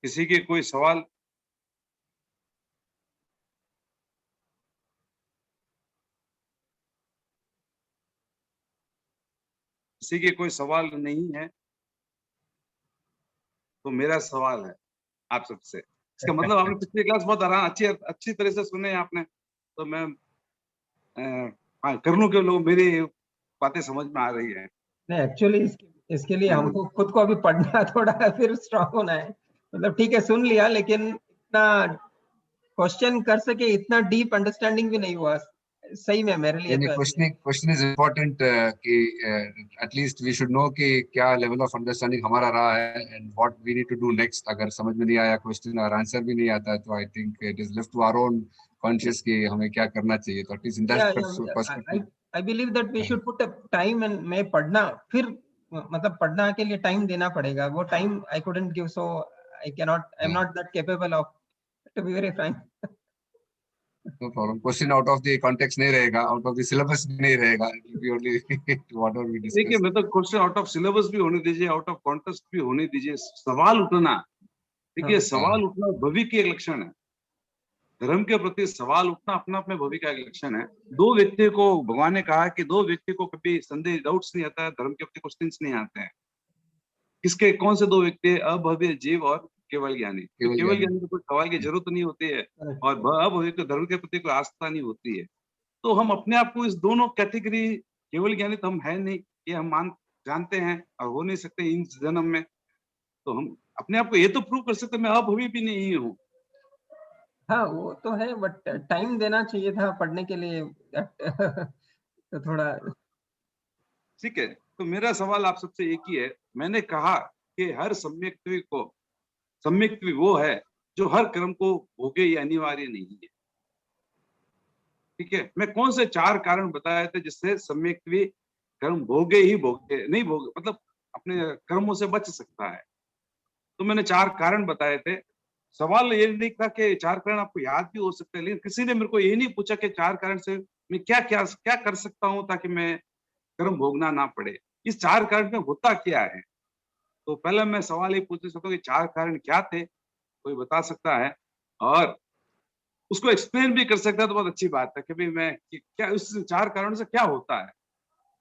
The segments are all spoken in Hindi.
किसी के कोई सवाल? किसी के कोई सवाल नहीं है तो मेरा सवाल है आप सबसे। इसका मतलब आपने पिछली क्लास बहुत आराम अच्छी अच्छी तरह से सुने आपने, तो मैं हाँ, कर लूं कि लोग मेरी बातें समझ में आ रही है। नहीं, एक्चुअली इसके लिए हाँ, हमको खुद को अभी पढ़ना थोड़ा फिर स्ट्रांग होना है। मतलब ठीक है, सुन लिया, लेकिन इतना क्वेश्चन कर सके इतना डीप अंडरस्टैंडिंग भी नहीं हुआ सही में मेरे लिए। यानी तो ऐसे क्वेश्चन इज इम्पोर्टेंट कि एटलीस्ट वी शुड नो कि क्या लेवल ऑफ अंडरस्टैंडिंग हमारा रहा है and what we need to do next. अगर समझ में नहीं आया क्वेश्चन और आंसर भी नहीं आता है तो I think it is left to our own conscious कि हमें क्या करना चाहिए। तो at least in that perspective I believe that we should put a time and मैं पढ़ना फिर मतलब पढ़ना के लिए टाइम देना पड़ेगा। वो time I couldn't give, so I am not that capable of, to be very frank. No problem. Question out of the context नहीं रहेगा, आउट ऑफ द सिलेबस भी नहीं रहेगा। It will be only whatever we देखिए, डिस्कस। मतलब क्वेश्चन आउट ऑफ सिलेबस भी होने दीजिए, आउट ऑफ कॉन्टेक्स्ट भी होने दीजिए, सवाल उठना। देखिए, सवाल उठना भवि की एक लक्षण है। धर्म के प्रति सवाल उठना अपना आप में भवि का एक लक्षण है। दो व्यक्ति को भगवान ने कहा कि दो व्यक्ति को कभी संदेह डाउट्स नहीं आता है, धर्म के प्रति क्वेश्चंस नहीं आते हैं। किसके, कौन से दो व्यक्ति? अभव्य जीव और केवल ज्ञानी। तो केवल केवल ज्ञानी। ज्ञानी को कोई सवाल की जरूरत नहीं होती है, और अभव्य को धर्म के प्रति कोई आस्था नहीं होती है। तो हम अपने आप को इस दोनों कैटेगरी, केवल ज्ञानी तो हम है नहीं, ये हम मान जानते हैं और हो नहीं सकते इन जन्म में। तो हम अपने आप को ये तो प्रूव कर सकते हैं, मैं अभवी भी नहीं हूँ। हाँ, वो तो है, बट टाइम देना चाहिए था पढ़ने के लिए। तो थोड़ा ठीक है, तो मेरा सवाल आप सबसे एक ही है। मैंने कहा कि हर सम्यक्त्वी वो है जो हर कर्म को भोगे, ये अनिवार्य नहीं है। ठीक है, मैं कौन से चार कारण बताए थे जिससे सम्यक्त्वी कर्म भोगे ही भोगे, नहीं भोगे मतलब अपने कर्मों से बच सकता है। तो मैंने चार कारण बताए थे। सवाल ये नहीं था कि चार कारण आपको याद भी हो सकते हैं, लेकिन किसी ने मेरे को ये नहीं पूछा कि चार कारण से मैं क्या क्या क्या कर सकता हूं ताकि मैं कर्म भोगना ना पड़े। इस चार कारण में होता क्या है? तो पहले मैं सवाल ये पूछ सकता हूँ कि चार कारण क्या थे, कोई बता सकता है और उसको एक्सप्लेन भी कर सकता है तो बहुत अच्छी बात है कि भाई मैं कि क्या उस चार कारणों से क्या होता है।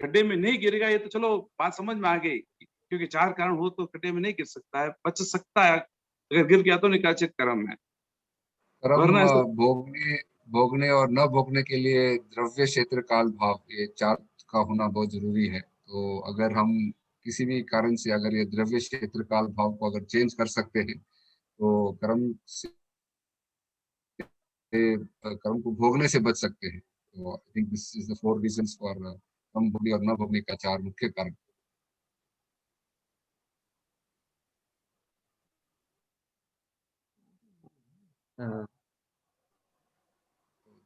गड्ढे में नहीं गिरेगा, ये तो चलो बात समझ में आ गई, क्योंकि चार कारण हो तो गड्ढे में नहीं गिर सकता है, बच सकता है। अगर गिर गया तो निकाचित कर्म है, कर्म वरना ऐसा। भोगने भोगने और न भोगने के लिए द्रव्य क्षेत्र काल भाव, ये चार का होना बहुत जरूरी है। तो अगर हम किसी भी कारण से अगर ये द्रव्य क्षेत्र काल भाव को अगर चेंज कर सकते हैं तो कर्म को भोगने से बच सकते हैं। तो I think this is the four reasons for कर्म भोगने और न भोगने का चार मुख्य कारण।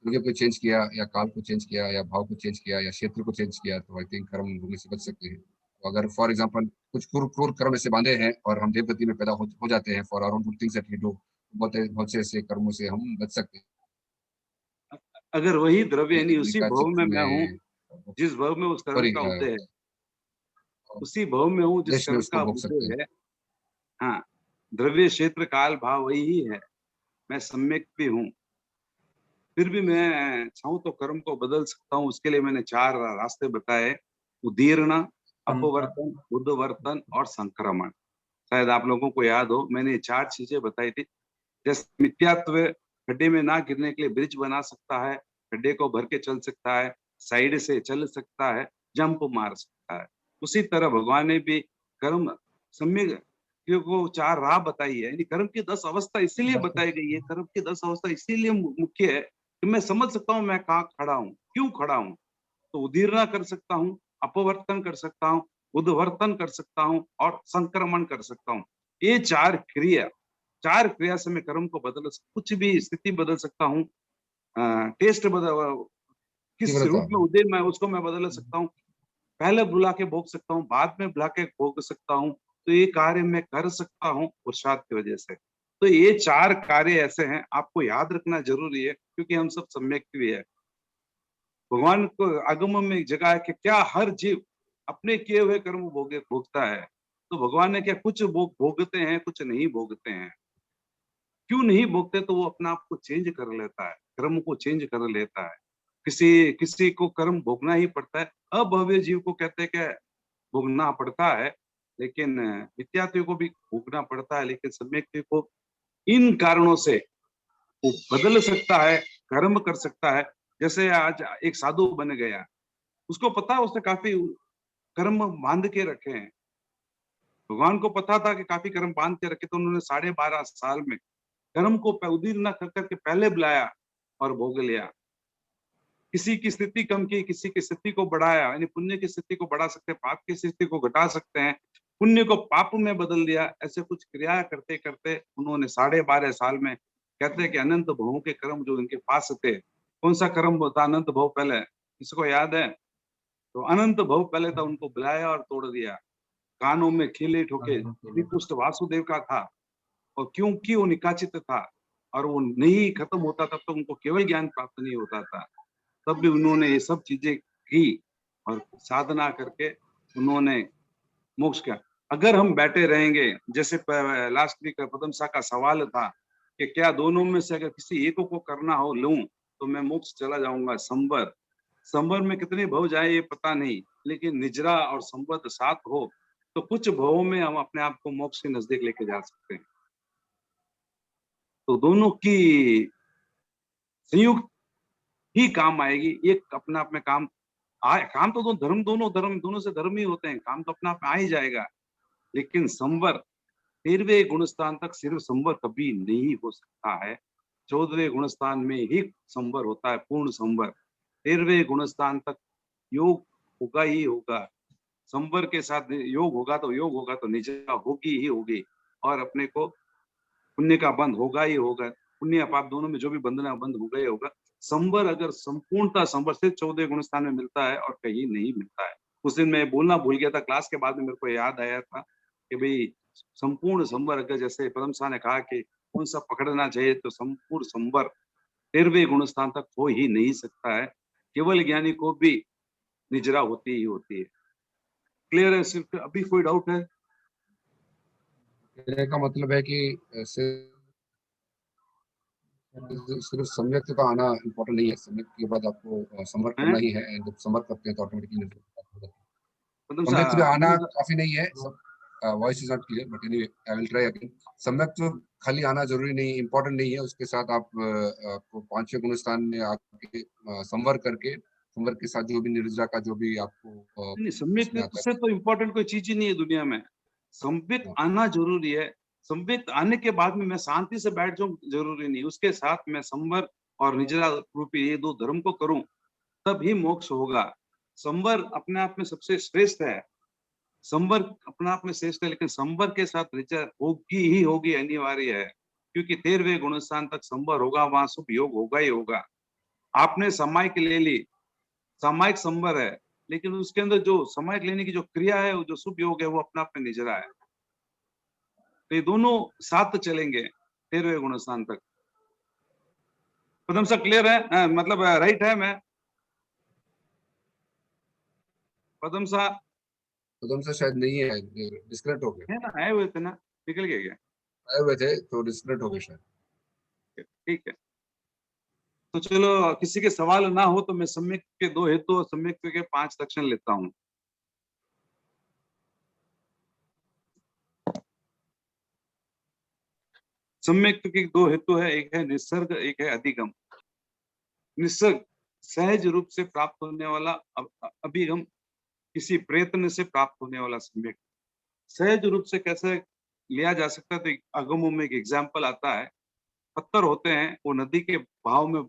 द्रव्य को चेंज किया या काल को चेंज किया या भाव को चेंज किया या क्षेत्र को चेंज किया तो आई थिंक कर्म भोगने से बच सकते हैं। तो अगर फॉर एग्जाम्पल कुछ क्रूर क्रूर कर्म ऐसे बांधे हैं और हम देवगति में पैदा हो जाते हैं for our own good things that we do, बहुत से ऐसे कर्मों से हम बच सकते हैं। अगर वही द्रव्य यानी उसी भव निकाचित में मैं हूँ में जिस भव में उस कर्म सॉरी का उदय है, उसी भव में हूँ जिस देश में कर्म उसको का भोग सकते उदय हैं। है। हाँ, द्रव्य क्षेत्र काल भाव वही ही है, मैं सम्यक भी हूँ। फिर भी मैं चाहूं तो कर्म को बदल सकता हूँ। उसके लिए मैंने चार रास्ते बताए: उदीर्ण, अपवर्तन, उद्वर्तन और संक्रमण। शायद आप लोगों को याद हो, मैंने ये चार चीजें बताई थी। जैसे मिथ्यात्व, गड्ढे में ना गिरने के लिए ब्रिज बना सकता है, गड्ढे को भर के चल सकता है, साइड से चल सकता है, जंप मार सकता है। उसी तरह भगवान ने भी कर्म सम्यक को चार राह बताई है। यानी कर्म की 10 अवस्था इसीलिए बताई गई है, कर्म की 10 अवस्था इसीलिए मुख्य है कि मैं समझ सकता हूँ मैं कहाँ खड़ा हूँ, क्यों खड़ा हूँ। तो उदीर्णा कर सकता हूँ, अपवर्तन कर सकता हूँ, उद्वर्तन कर सकता हूँ और संक्रमण कर सकता हूँ। ये चार क्रिया से मैं कर्म को कुछ भी स्थिति बदल सकता हूँ। टेस्ट बदल, किस तीव्रता। रूप में उदय मैं उसको मैं बदल सकता हूँ। पहले बुला के भोग सकता हूँ, बाद में बुला के भोग सकता हूँ। तो ये कार्य मैं कर सकता हूँ पुरुषार्थ की वजह से। तो ये चार कार्य ऐसे हैं, आपको याद रखना जरूरी है, क्योंकि हम सब सम्यक भी है। भगवान को आगम में एक जगह है कि क्या हर जीव अपने किए हुए कर्म भोगता है। तो भगवान ने क्या कुछ भोगते हैं, कुछ नहीं भोगते हैं। क्यों नहीं भोगते, तो वो अपने आप को चेंज कर लेता है, कर्म को चेंज कर लेता है। किसी किसी को कर्म भोगना ही पड़ता है। अभव्य जीव को कहते हैं कि भोगना पड़ता है, लेकिन विद्यार्थियों को भी भोगना पड़ता है, लेकिन सम्यक को इन कारणों से वो बदल सकता है, कर्म कर सकता है। जैसे आज एक साधु बन गया, उसको पता है उसने काफी कर्म बांध के रखे हैं, भगवान को पता था कि काफी कर्म बांध के रखे, तो उन्होंने 12.5 साल में कर्म को उदीर न कर करके पहले बुलाया और भोग लिया। किसी की स्थिति कम की, किसी की स्थिति को बढ़ाया, यानी पुण्य की स्थिति को बढ़ा सकते हैं, पाप की स्थिति को घटा सकते हैं, पुण्य को पाप में बदल दिया। ऐसे कुछ क्रिया करते करते उन्होंने 12.5 साल में, कहते हैं कि अनंत भवों के कर्म जो इनके पास थे। कौन सा कर्म होता अनंत भव पहले, किसको याद है? तो अनंत भव पहले था, उनको बुलाया और तोड़ दिया। कानों में खीले ठोके, श्रीकृष्ण वासुदेव का था, और क्योंकि वो निकाचित था और वो नहीं खत्म होता तब तक उनको केवल ज्ञान प्राप्त नहीं होता था, तब भी उन्होंने ये सब चीजें की और साधना करके उन्होंने मोक्ष का। अगर हम बैठे रहेंगे, जैसे लास्ट वीक प्रथम सा का सवाल था कि क्या दोनों में से अगर किसी एक को करना हो लूं तो मैं मोक्ष चला जाऊंगा। संवर संवर में कितने भव जाए ये पता नहीं, लेकिन निजरा और संवत साथ हो तो कुछ भवों में हम अपने आप को मोक्ष के नजदीक लेके जा सकते हैं। तो दोनों की संयुक्त ही काम आएगी। एक अपना अपने काम काम तो दोनों से धर्म ही होते हैं, काम तो अपना आप आ ही जाएगा, लेकिन संवर 13वें गुण स्थान तक सिर्फ संवर कभी नहीं हो सकता है। 14वें गुण स्थान में ही संवर होता है, पूर्ण संवर। 13वें गुण स्थान तक योग होगा ही होगा। संवर के साथ योग होगा तो निजरा होगी ही होगी, और अपने को पुण्य का बंध होगा ही होगा। पुण्य पाप दोनों में जो भी बंधना बंध होगा ही होगा। संवर अगर संपूर्णता संवर सिर्फ 14 गुण स्थान में मिलता है और कहीं नहीं मिलता है। उस दिन मैं बोलना भूल गया था, क्लास के बाद में मेरे को याद आया था कि भाई संपूर्ण संवर, अगर जैसे परम शाह ने कहा कि कौन सा पकड़ना चाहिए, तो संपूर्ण संवर 13वें गुण स्थान तक हो ही नहीं सकता है। केवल ज्ञानी को भी निजरा होती ही होती है। क्लियर है? सिर्फ अभी कोई डाउट है? कहने का मतलब है कि सिर्फ सम्यक का आना इम्पोर्टेंट नहीं है, सम्यक के बाद आपको समर करना ही है, जब समर करते हैं तो ऑटोमेटिकली सम्यक में आना काफी नहीं है। Voice is not clear but anyway I will try again. सम्यक तो खाली आना जरूरी नहीं, इम्पोर्टेंट नहीं है, उसके साथ आप आपको 5 गुण स्थान में आपके संवर करके, संवर के साथ जो भी निर्जरा का जो भी आपको सम्यक से तो इम्पोर्टेंट कोई चीज ही नहीं है दुनिया में। सम्यक आना जरूरी है। सम्यक आने के बाद में मैं शांति से बैठ जाऊं जरूरी नहीं, उसके साथ मैं संवर और निजरा रूपी ये 2 धर्म को करूं, तब ही मोक्ष होगा। संवर अपने आप में सबसे श्रेष्ठ है, संवर अपने आप में श्रेष्ठ है, लेकिन संवर के साथ निजरा होगी ही होगी, अनिवार्य है। क्योंकि 13वें गुण स्थान तक संवर होगा, वहां शुभ योग होगा ही होगा। आपने सामायिक ले ली, सामायिक संवर है, लेकिन उसके अंदर जो सामायिक लेने की जो क्रिया है, वो जो शुभ योग है, वो अपने आप में निजरा है। तो ये दोनों साथ चलेंगे 13वें गुण स्थान तक। पदम सा क्लियर है? मतलब राइट है? मैं पदम सा शायद नहीं है, डिस्कनेक्ट हो गया है ना, आए हुए थे ना, निकल गए क्या? आए हुए थे तो डिस्कनेक्ट हो गए शायद। ठीक है, तो चलो, किसी के सवाल ना हो तो मैं सम्यक के 2 हेतु और सम्यक के 5 लक्षण लेता हूं। सम्यक के 2 हेतु है, एक है निसर्ग, एक है अधिगम। निसर्ग सहज रूप से प्राप्त होने वाला, अभिगम किसी प्रयत्न से प्राप्त होने वाला सम्यक। सहज रूप से कैसे लिया जा सकता है, तो अगमों में एक एग्जाम्पल आता है। पत्थर होते हैं, वो नदी के बहाव में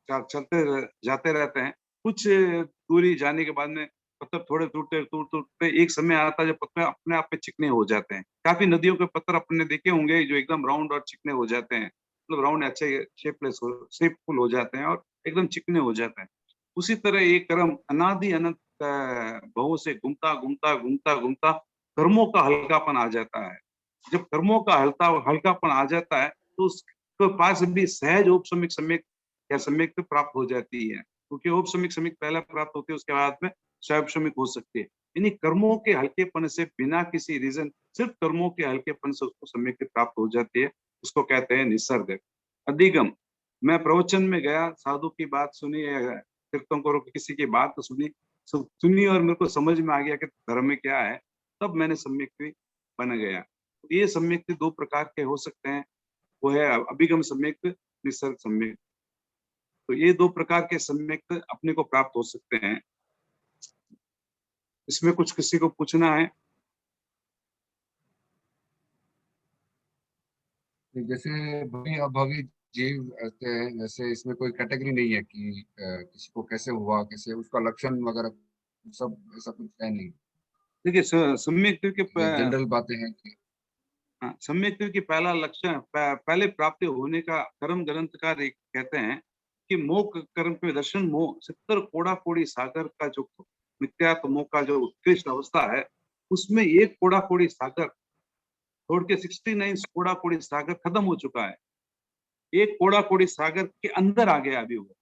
चलते जाते रहते हैं। कुछ दूरी जाने के बाद में पत्थर थोड़े टूटते एक समय आता है जब पत्थर अपने आप में चिकने हो जाते हैं। काफी नदियों के पत्थर आपने देखे होंगे जो एकदम राउंड और चिकने हो जाते हैं, मतलब राउंड अच्छे शेपफुल हो जाते हैं और एकदम चिकने हो जाते हैं। उसी तरह ये कर्म अनादि अनंत भवों से घूमता घूमता घूमता घूमता कर्मों का हल्कापन आ जाता है। जब कर्मों का हल्कापन आ जाता है तो उसके पास भी सहज औपसमिक सम्यक या सम्यक प्राप्त हो जाती है, क्योंकि औपसमिक सम्यक पहला प्राप्त होती है, उसके बाद में स्वयंसमिक हो सकती है। यानी कर्मों के हल्केपन से, बिना किसी रीजन, सिर्फ कर्मों के हल्केपन से उसको सम्यक प्राप्त हो जाती है। उसको कहते हैं निसर्ग। अधिगम, मैं प्रवचन में गया, साधु की बात सुनी या तीर्थंकरों की किसी की बात सुनी और मेरे को समझ में आ गया कि धर्म में क्या है, तब मैंने सम्यक बन गया। ये सम्यक दो प्रकार के हो सकते हैं, वो है अभिगम सम्यक, निसर्ग सम्यक। तो ये दो प्रकार के सम्यक अपने को प्राप्त हो सकते हैं। इसमें कुछ किसी को पूछना है? जैसे भवी अभावी जीव ऐसे हैं, जैसे इसमें कोई कैटेगरी नहीं है कि किसी को कैसे हुआ, कैसे उसका लक्षण वगैरह सब ऐसा कुछ है नहीं। देखिए सम्यक के ये जनरल बातें हैं कि सम्यक की पहला लक्षण पहले प्राप्ति होने का कर्म ग्रंथकार कहते हैं कि मोह कर्म के दर्शन मोह 70 कोड़ा कोड़ी सागर का जो मिथ्यात्व मोह का जो उत्कृष्ट अवस्था है, उसमें एक कोड़ा कोड़ी सागर छोड़ के 69 कोड़ा कोड़ी सागर खत्म हो चुका है। एक कोड़ा कोड़ी सागर के अंदर आ गया अभी वो,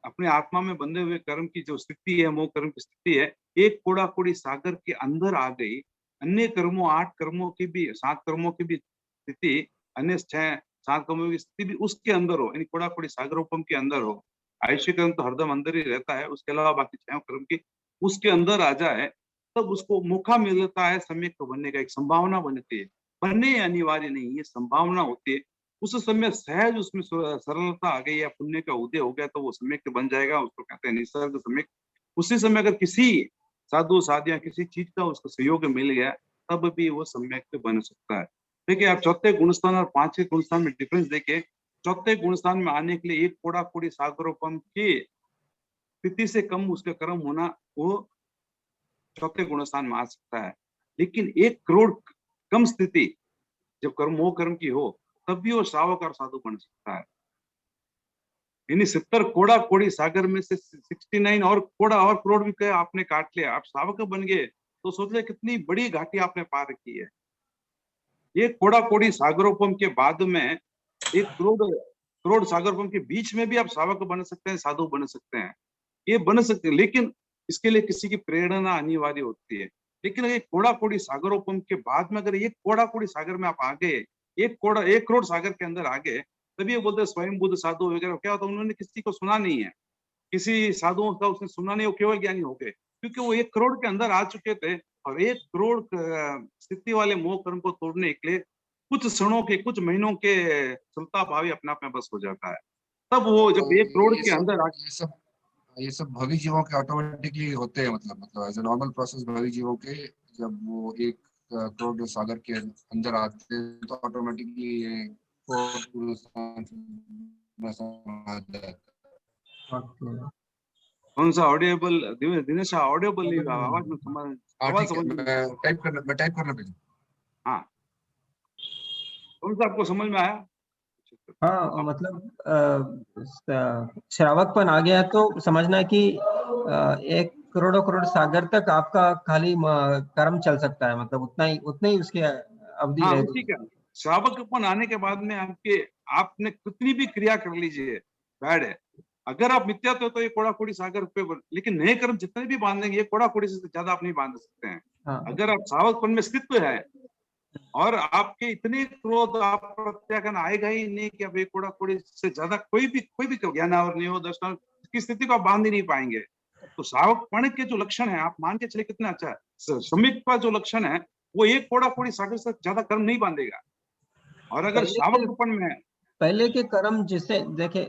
अपने आत्मा में बंधे हुए कर्म की जो स्थिति है, मोह कर्म की स्थिति है, एक कोड़ा कोड़ी सागर के अंदर आ गई। अन्य कर्मों 8 कर्मों की भी 7 कर्मों की भी स्थिति, अन्य 6-7 कर्मों की स्थिति भी उसके अंदर हो, यानी कोड़ा कोड़ी सागरोपम के अंदर हो। आयुष्य कर्म तो हरदम अंदर ही रहता है, उसके अलावा बाकी 6 कर्म की उसके अंदर आ जाए, तब उसको मौका मिलता है सम्यक बनने का, एक संभावना बनती है। बनने अनिवार्य नहीं, ये संभावना होती है। उस समय सहज उसमें सरलता आ गई या पुण्य का उदय हो गया, तो वो सम्यक बन जाएगा, उसको कहते हैं निसर्ग सम्यक। उसी समय अगर किसी साधु साध्या किसी चीज का उसको सहयोग मिल गया, तब भी वो सम्यक बन सकता है। देखिए आप चौथे गुणस्थान और पांचवें गुणस्थान में डिफरेंस देखिए। चौथे गुणस्थान में आने के लिए एक कोड़ा कोड़ी सागरोपम की स्थिति से कम उसका कर्म होना, वो चौथे गुणस्थान में आ सकता है। लेकिन 1 करोड़ कम स्थिति जब कर्म मोह कर्म की हो, तब भी वो श्रावक और साधु बन सकता है। यानी 70 कोड़ा कोड़ी सागर में से 69 और कोड़ा और करोड़ भी आपने काट लिया, आप श्रावक बन गए, तो सोच ले कितनी बड़ी घाटी आपने पार रखी है। ये कोड़ा कोड़ी सागरोपम के बाद में 1 करोड़ सागरोपम के बीच में भी आप श्रावक बन सकते हैं, साधु बन सकते हैं, ये बन सकते हैं। लेकिन इसके लिए किसी की प्रेरणा अनिवार्य होती है। लेकिन ये कोड़ा कोड़ी सागरोपम के बाद में अगर ये कोड़ा कोड़ी सागर में आप आ गए, 1 करोड़ सागर के अंदर आ गए, तभी ये बोलते हैं स्वयं बुद्ध साधु वगैरह। क्या होता है, उन्होंने किसी को सुना नहीं है, किसी साधुओं का उसने सुना नहीं, वो केवल ज्ञानी हो गए, क्योंकि वो 1 करोड़ के अंदर आ चुके थे। और 1 करोड़ स्थिति वाले मोह कर्म को तोड़ने के लिए कुछ क्षणों के, कुछ महीनों के चलता भावी अपने आप में बस हो जाता है। तब वो जब 1 करोड़ के अंदर ये सब भवी जीवों के ऑटोमेटिकली होते हैं, मतलब एज ए नॉर्मल प्रोसेस भवी जीवों के, जब वो 1 करोड़ सागर के अंदर आते हैं तो ऑटोमेटिकली ये कौन सा ऑडिएबल दिनेश, ऑडिएबल नहीं, आवाज में आवाज ठीक है, समझ में। मैं टाइप करना भेजूं। हाँ, कौन सा आपको समझ में आया? हाँ मतलब श्रावकपन आ गया तो समझना है कि 1 करोड़ सागर तक आपका खाली कर्म चल सकता है, मतलब उतना ही उसकी अवधि हाँ, रहेगी। उसी का श्रावकपन आने के बाद में आपने कितनी भी क्रिया कर लीजिए, बैड है। अगर आप मिथ्या तो ये कोड़ा कोड़ी सागर पे, लेकिन नए कर्म जितने भी बांधेंगे, ये कोड़ा कोड़ी से ज्यादा आप नहीं बांध सकते हैं। हाँ, अगर आप श्रावकपन में स्थित है और आपके इतने क्रोध, आप प्रत्याख्यान आएगा ही नहीं कि अब एक कोड़ा कोड़ी से ज्यादा कोई भी ज्ञान और नहीं हो, दर्शन की स्थिति को आप बांध ही नहीं पाएंगे। तो श्रावकपण के जो लक्षण है, आप मान के चले कितना अच्छा है, श्रमिक का जो लक्षण है, वो 1 कोड़ा कोड़ी सागर से ज्यादा कर्म नहीं बांधेगा। और अगर श्रावकपण में पहले के कर्म जिससे देखे,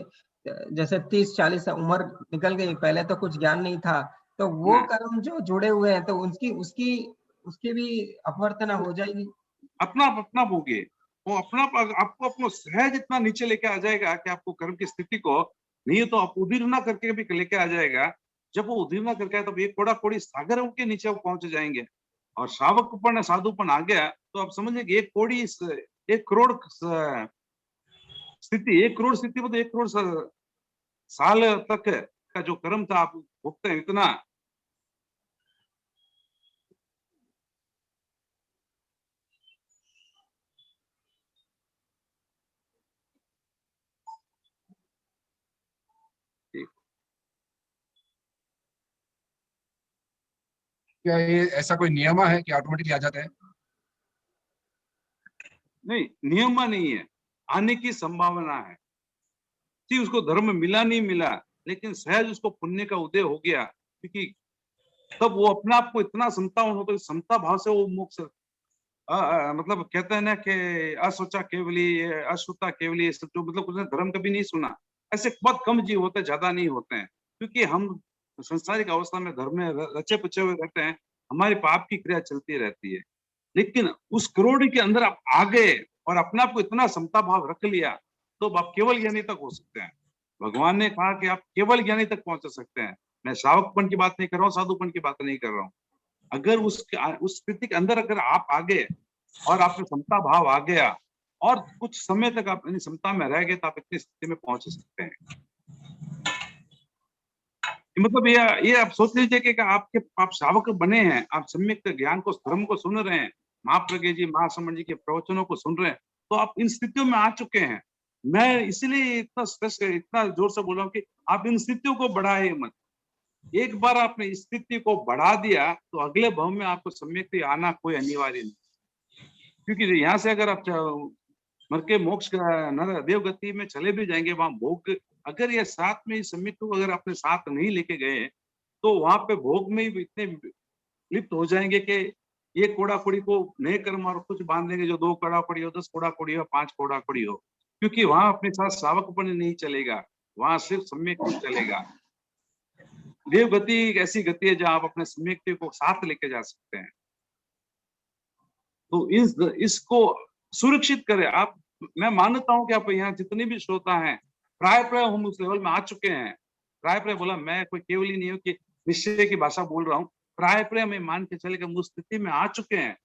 जैसे 30-40 उम्र निकल गई, पहले तो कुछ ज्ञान नहीं था, तो वो कर्म जो जुड़े हुए हैं तो उसकी भी अपवर्तना हो जाएगी। अपना भोगे, वो आपको अपना सहज इतना नीचे लेके आ जाएगा कि आपको कर्म की स्थिति को नहीं तो आप उदीर्णा करके भी लेके आ जाएगा। जब वो उदीर्णा करके आए, तब ये कोड़ा कोड़ी सागर के नीचे वो पहुंच जाएंगे। और श्रावकपण साधुपण आ गया तो आप समझिए कि 1 करोड़ स्थिति, 1 करोड़ स्थिति मतलब 1 करोड़ साल तक का जो कर्म था, आप भुगते हैं इतना। क्या ये ऐसा कोई नियम है कि ऑटोमेटिकली आ जाता है? नहीं, नियम नहीं है, आने की संभावना है। जी, उसको धर्म मिला नहीं मिला, लेकिन सहज उसको पुण्य का उदय हो गया, क्योंकि तब वो अपने आप को इतना समतावान होता है, समता भाव से वो मोक्ष मतलब कहते हैं ना कि असोचा केवली, अश्रुता केवली, ये सब जो मतलब उसने धर्म कभी नहीं सुना, ऐसे बहुत कम जीव होते हैं, ज्यादा नहीं होते हैं, क्योंकि हम संसारिक अवस्था में धर्म में रचे पचे हुए रहते हैं, हमारी पाप की क्रिया चलती रहती है। लेकिन उस करोड़ के अंदर आप आ गए और अपने आप को इतना समता भाव रख लिया, तो आप केवल ज्ञानी तक हो सकते हैं। भगवान ने कहा कि आप केवल ज्ञानी तक पहुंच सकते हैं। मैं सावकपन की बात नहीं कर रहा हूँ, साधुपन की बात नहीं कर रहा हूँ। अगर उस स्थिति के अंदर अगर आप आ गए और आप में समता भाव आ गया और कुछ समय तक आप इन समता में रह गए, तो आप इतनी स्थिति में पहुंच सकते हैं। मतलब ये आप सोच लीजिए कि आप श्रावक बने हैं, आप सम्यक ज्ञान को, धर्म को सुन रहे हैं, महाप्रज्ञ जी, महासमण जी के प्रवचनों को सुन रहे हैं, तो आप इन स्थितियों में आ चुके हैं। मैं इसलिए इतना स्ट्रेस, इतना जोर से बोल रहा हूँ कि आप इन स्थितियों को बढ़ाए मत। एक बार आपने इस स्थिति को बढ़ा दिया, तो अगले भाव में आपको सम्यक आना कोई अनिवार्य नहीं, क्योंकि यहाँ से अगर आप मर के मोक्ष नर देव गति में चले भी जाएंगे, वहां भोग, अगर ये साथ में इस सम्यक को अगर आपने साथ नहीं लेके गए, तो वहां पे भोग में ही इतने लिप्त हो जाएंगे कि ये कोड़ा कोड़ी को नए कर्म और कुछ बांध लेंगे, जो 2 कोड़ा कोड़ी हो, 10 कोड़ा कोड़ी हो, 5 कोड़ा कोड़ी हो, क्योंकि वहां अपने साथ श्रावकपन नहीं चलेगा, वहां सिर्फ सम्यक ही चलेगा। देव गति एक ऐसी गति है जहां आप अपने सम्यक को साथ लेके जा सकते हैं। तो इसको सुरक्षित करें आप। मैं मानता हूं कि आप यहाँ जितने भी श्रोता हैं, प्राय हम उस लेवल में आ चुके हैं। प्राय बोला, मैं कोई केवल ही नहीं हूँ कि निश्चय की भाषा बोल रहा हूँ, प्राय मैं मान के चले कि हम उस स्थिति में आ चुके हैं।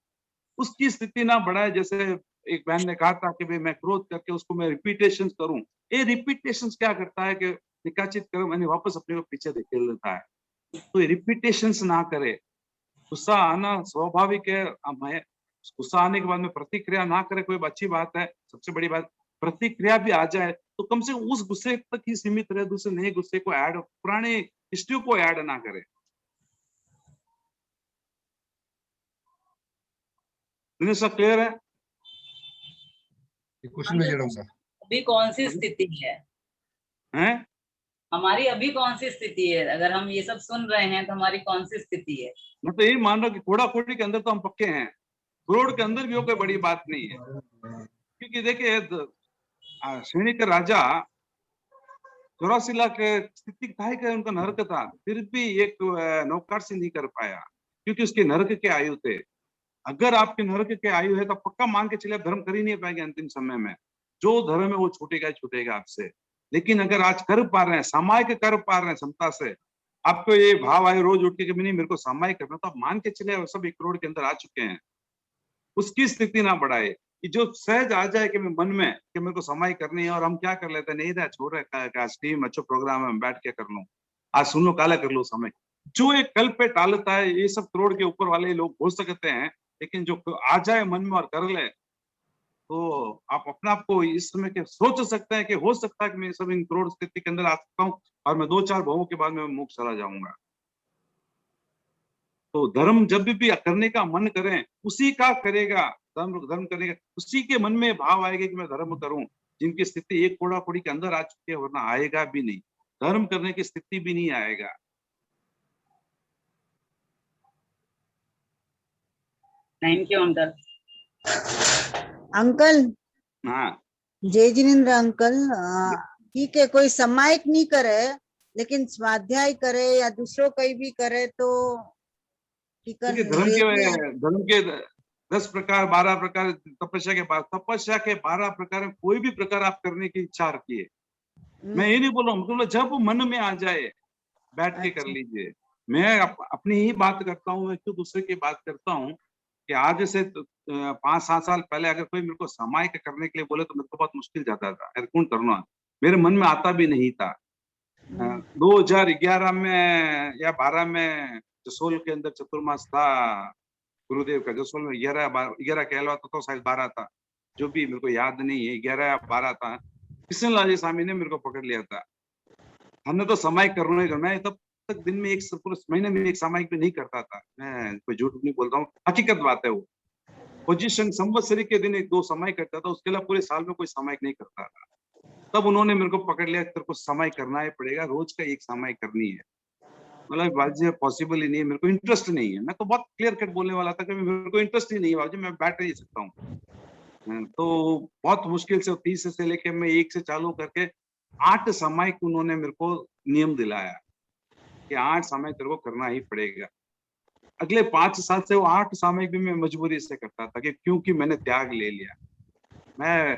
उसकी स्थिति ना बढ़ाए, जैसे एक बहन ने कहा था कि भाई मैं क्रोध करके उसको मैं रिपीटेशन करूं। ये रिपीटेशन क्या करता है कि निकाचित कर्म मैंने वापस अपने को पीछे धकेल देता है। तो ये रिपीटेशन ना करे। गुस्सा आना स्वाभाविक है, गुस्सा आने के बाद में प्रतिक्रिया ना करे, कोई अच्छी बात है। सबसे बड़ी बात, प्रतिक्रिया भी आ जाए तो कम से कम उस गुस्से तक ही सीमित रहे, दूसरे नए गुस्से को ऐड, पुराने हिस्ट्री को ऐड ना करे। सब क्लियर है? क्वेश्चन भेज रहा हूँ सर। अभी कौन सी स्थिति है? हैं? हमारी अभी कौन सी स्थिति है? अगर हम ये सब सुन रहे हैं तो हमारी कौन सी स्थिति है? मैं तो यही मान रहा हूँ कि कोड़ा कोड़ी के अंदर तो हम पक्के हैं, करोड़ के अंदर भी हो कोई बड़ी बात नहीं है। क्योंकि देखिए, श्रेणी का राजा 84 लाख स्थिति था, उनका नरक था, फिर भी एक नौकार से नहीं कर पाया, क्योंकि उसके नरक के आयु थे। अगर आपके नरक के आयु है तो पक्का मान के चले आप धर्म कर ही नहीं पाएंगे अंतिम समय में। जो धर्म है वो छूटेगा ही छूटेगा आपसे। लेकिन अगर आज कर पा रहे हैं, सामायिक कर पा रहे हैं क्षमता से, आपको ये भाव आए रोज उठ के नहीं मेरे को सामायिक करना, तो आप मान के चले सब 1 करोड़ के अंदर आ चुके हैं। उसकी स्थिति ना बढ़ाए कि जो सहज आ जाए कि मैं मन में कि मेरे को सामायिक करनी है, और हम क्या कर लेते हैं, नहीं रहा छोड़ रहा टीम अच्छा प्रोग्राम है, बैठ के कर लूं, आज सुन लो काला कर लो समय। जो एक कल पे टालता है, ये सब करोड़ के ऊपर वाले लोग हो सकते हैं, लेकिन जो आ जाए मन में और कर ले, तो आप अपने आप को इस समय के सोच सकते हैं कि हो सकता है कि मैं सब इन करोड़ स्थिति के अंदर आ सकता हूँ और मैं 2-4 भावों के बाद में मोक्ष चला जाऊंगा। तो धर्म जब भी करने का मन करें, उसी का करेगा, धर्म करेगा, उसी के मन में भाव आएगा कि मैं धर्म करूं। जिनकी स्थिति 1 कोड़ा कोड़ी के अंदर आ चुकी है, वरना आएगा भी नहीं, धर्म करने की स्थिति भी नहीं आएगा। Thank you uncle. अंकल, हाँ, जय जिनेन्द्र अंकल, ठीक है, कोई सामायिक नहीं करे लेकिन स्वाध्याय करे या दूसरों कहीं भी करे तो ठीक है। धर्म के 10 प्रकार 12 प्रकार, तपस्या के 12 प्रकार में कोई भी प्रकार आप करने की इच्छा रखिए। मैं ये नहीं बोल रहा हूँ, मतलब जब मन में आ जाए बैठ के कर लीजिए। मैं अपनी ही बात करता हूँ, मैं क्यों दूसरे की बात करता हूँ कि आज से 5-7 साल पहले अगर कोई मेरे को सामायिक करने के लिए बोले तो मेरे को बहुत मुश्किल जाता था, अरे कौन करना, मेरे मन में आता भी नहीं था। 2011 में या 12 में जसोल के अंदर चतुर्मास था गुरुदेव का, जसोल में 11 कहलवाता तो शायद 12 था, जो भी मेरे को याद नहीं है, 11 या 12 था। कृष्ण लाल जी स्वामी ने मेरे को पकड़ लिया था, हमने तो सामायिक करना ही करना है। तब तक दिन में पूरे महीने में एक सामायिक भी नहीं करता था, मैं कोई झूठ नहीं बोलता हूँ, हकीकत बात है वो। पोजीशन संवत्सरी के दिन एक 2 समय करता था, उसके अलावा पूरे साल में कोई सामायिक नहीं करता था। तब उन्होंने मेरे को पकड़ लिया, तेरे को सामायिक करना ही पड़ेगा, रोज का एक सामायिक करनी है। मतलब बाबूजी पॉसिबल ही नहीं है, मेरे को इंटरेस्ट नहीं है। मैं तो बहुत क्लियर कट बोलने वाला था कि मेरे को इंटरेस्ट ही नहीं है बाबूजी, मैं बैठ नहीं सकता हूँ। तो बहुत मुश्किल से 30 से लेके मैं 1 से चालू करके 8 सामायिक उन्होंने मेरे को नियम दिलाया कि 8 सामायिक तेरे को करना ही पड़ेगा। अगले 5 साल से वो 8 सामायिक भी मैं मजबूरी से करता था कि क्योंकि मैंने त्याग ले लिया। मैं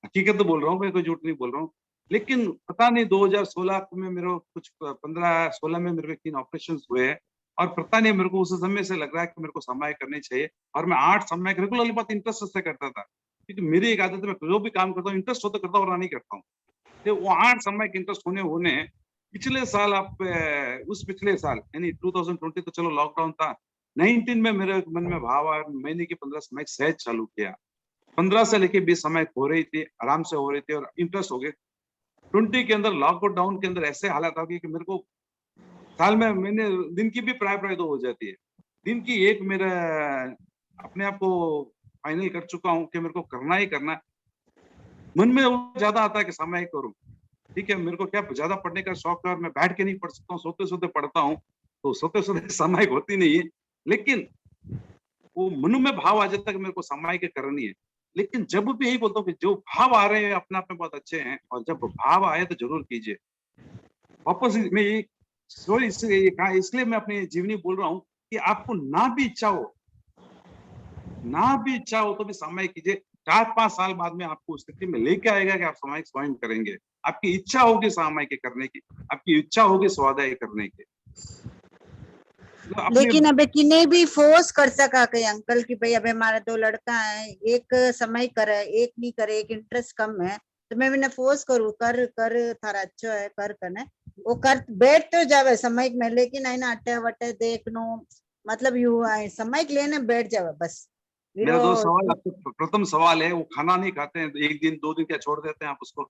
हकीकत तो बोल रहा हूँ, मैं कोई झूठ नहीं बोल रहा हूँ। लेकिन पता नहीं 2016 में मेरे को कुछ 15-16 में मेरे को 3 ऑपरेशंस हुए और पता नहीं मेरे को उस समय से लग रहा है कि मेरे को सामायिक करनी चाहिए और मैं 8 सामायिक रेगुलरली बहुत इंटरेस्ट से करता था। क्योंकि मेरी एक आदत है, मैं जो भी काम करता हूँ इंटरेस्ट हो तो करता हूँ वरना नहीं करता हूँ। तो वो 8 सामायिक इंटरेस्ट होने पिछले साल उस पिछले साल यानी 2020 तो चलो लॉकडाउन था। 19 में मेरे मन में भाव आया, महीने की 15 सामायिक सहज चालू किया। 15 से लेके 20 सामायिक हो रही थी, आराम से हो रही थी और इंटरेस्ट हो गए। 20 के अंदर लॉकडाउन के अंदर ऐसे हालात आ गए कि मेरे को साल में मैंने दिन की भी प्राय 2 हो जाती है। दिन की एक मेरा अपने आप को फाइनल कर चुका हूँ कि मेरे को करना ही करना है। मन में वो ज्यादा आता है कि सामायिक करूँ। ठीक है, मेरे को क्या ज्यादा पढ़ने का शौक है और मैं बैठ के नहीं पढ़ सकता हूँ, सोते-सोते पढ़ता हूँ, तो सोते-सोते सामायिक होती नहीं है। लेकिन वो मन में भाव आ जाता है कि मेरे को सामायिक करनी है। लेकिन जब भी यही बोलता हूँ कि जो भाव आ रहे हैं अपने आप में बहुत अच्छे हैं और जब भाव आए तो जरूर कीजिए। वापस मैं ये सॉरी इसलिए मैं अपनी जीवनी बोल रहा हूँ कि आपको ना भी इच्छा हो तो भी सामायिक कीजिए। 4-5 साल बाद में आपको उस स्थिति में लेके आएगा कि आप सामायिक स्वयं करेंगे। आपकी इच्छा होगी सामायिक करने की, आपकी इच्छा होगी स्वाध्याय करने की। लेकिन अबे किने भी फोर्स कर सका के अंकल कि भाई अबे हमारा 2 लड़का है, एक समय करे, एक नहीं करे, एक इंटरेस्ट कम है, तो मैं मैंने फोर्स करूँ कर थारा अच्छा है कर कने वो कर बैठ तो जावे समय में, लेकिन है ना अट्टे वट्टे देख नो मतलब यू आए समय लेने बैठ जावे बस। मेरा 2 सवाल आपसे, प्रथम सवाल है वो खाना नहीं खाते हैं, 1 दिन 2 दिन क्या छोड़ देते हैं आप उसको?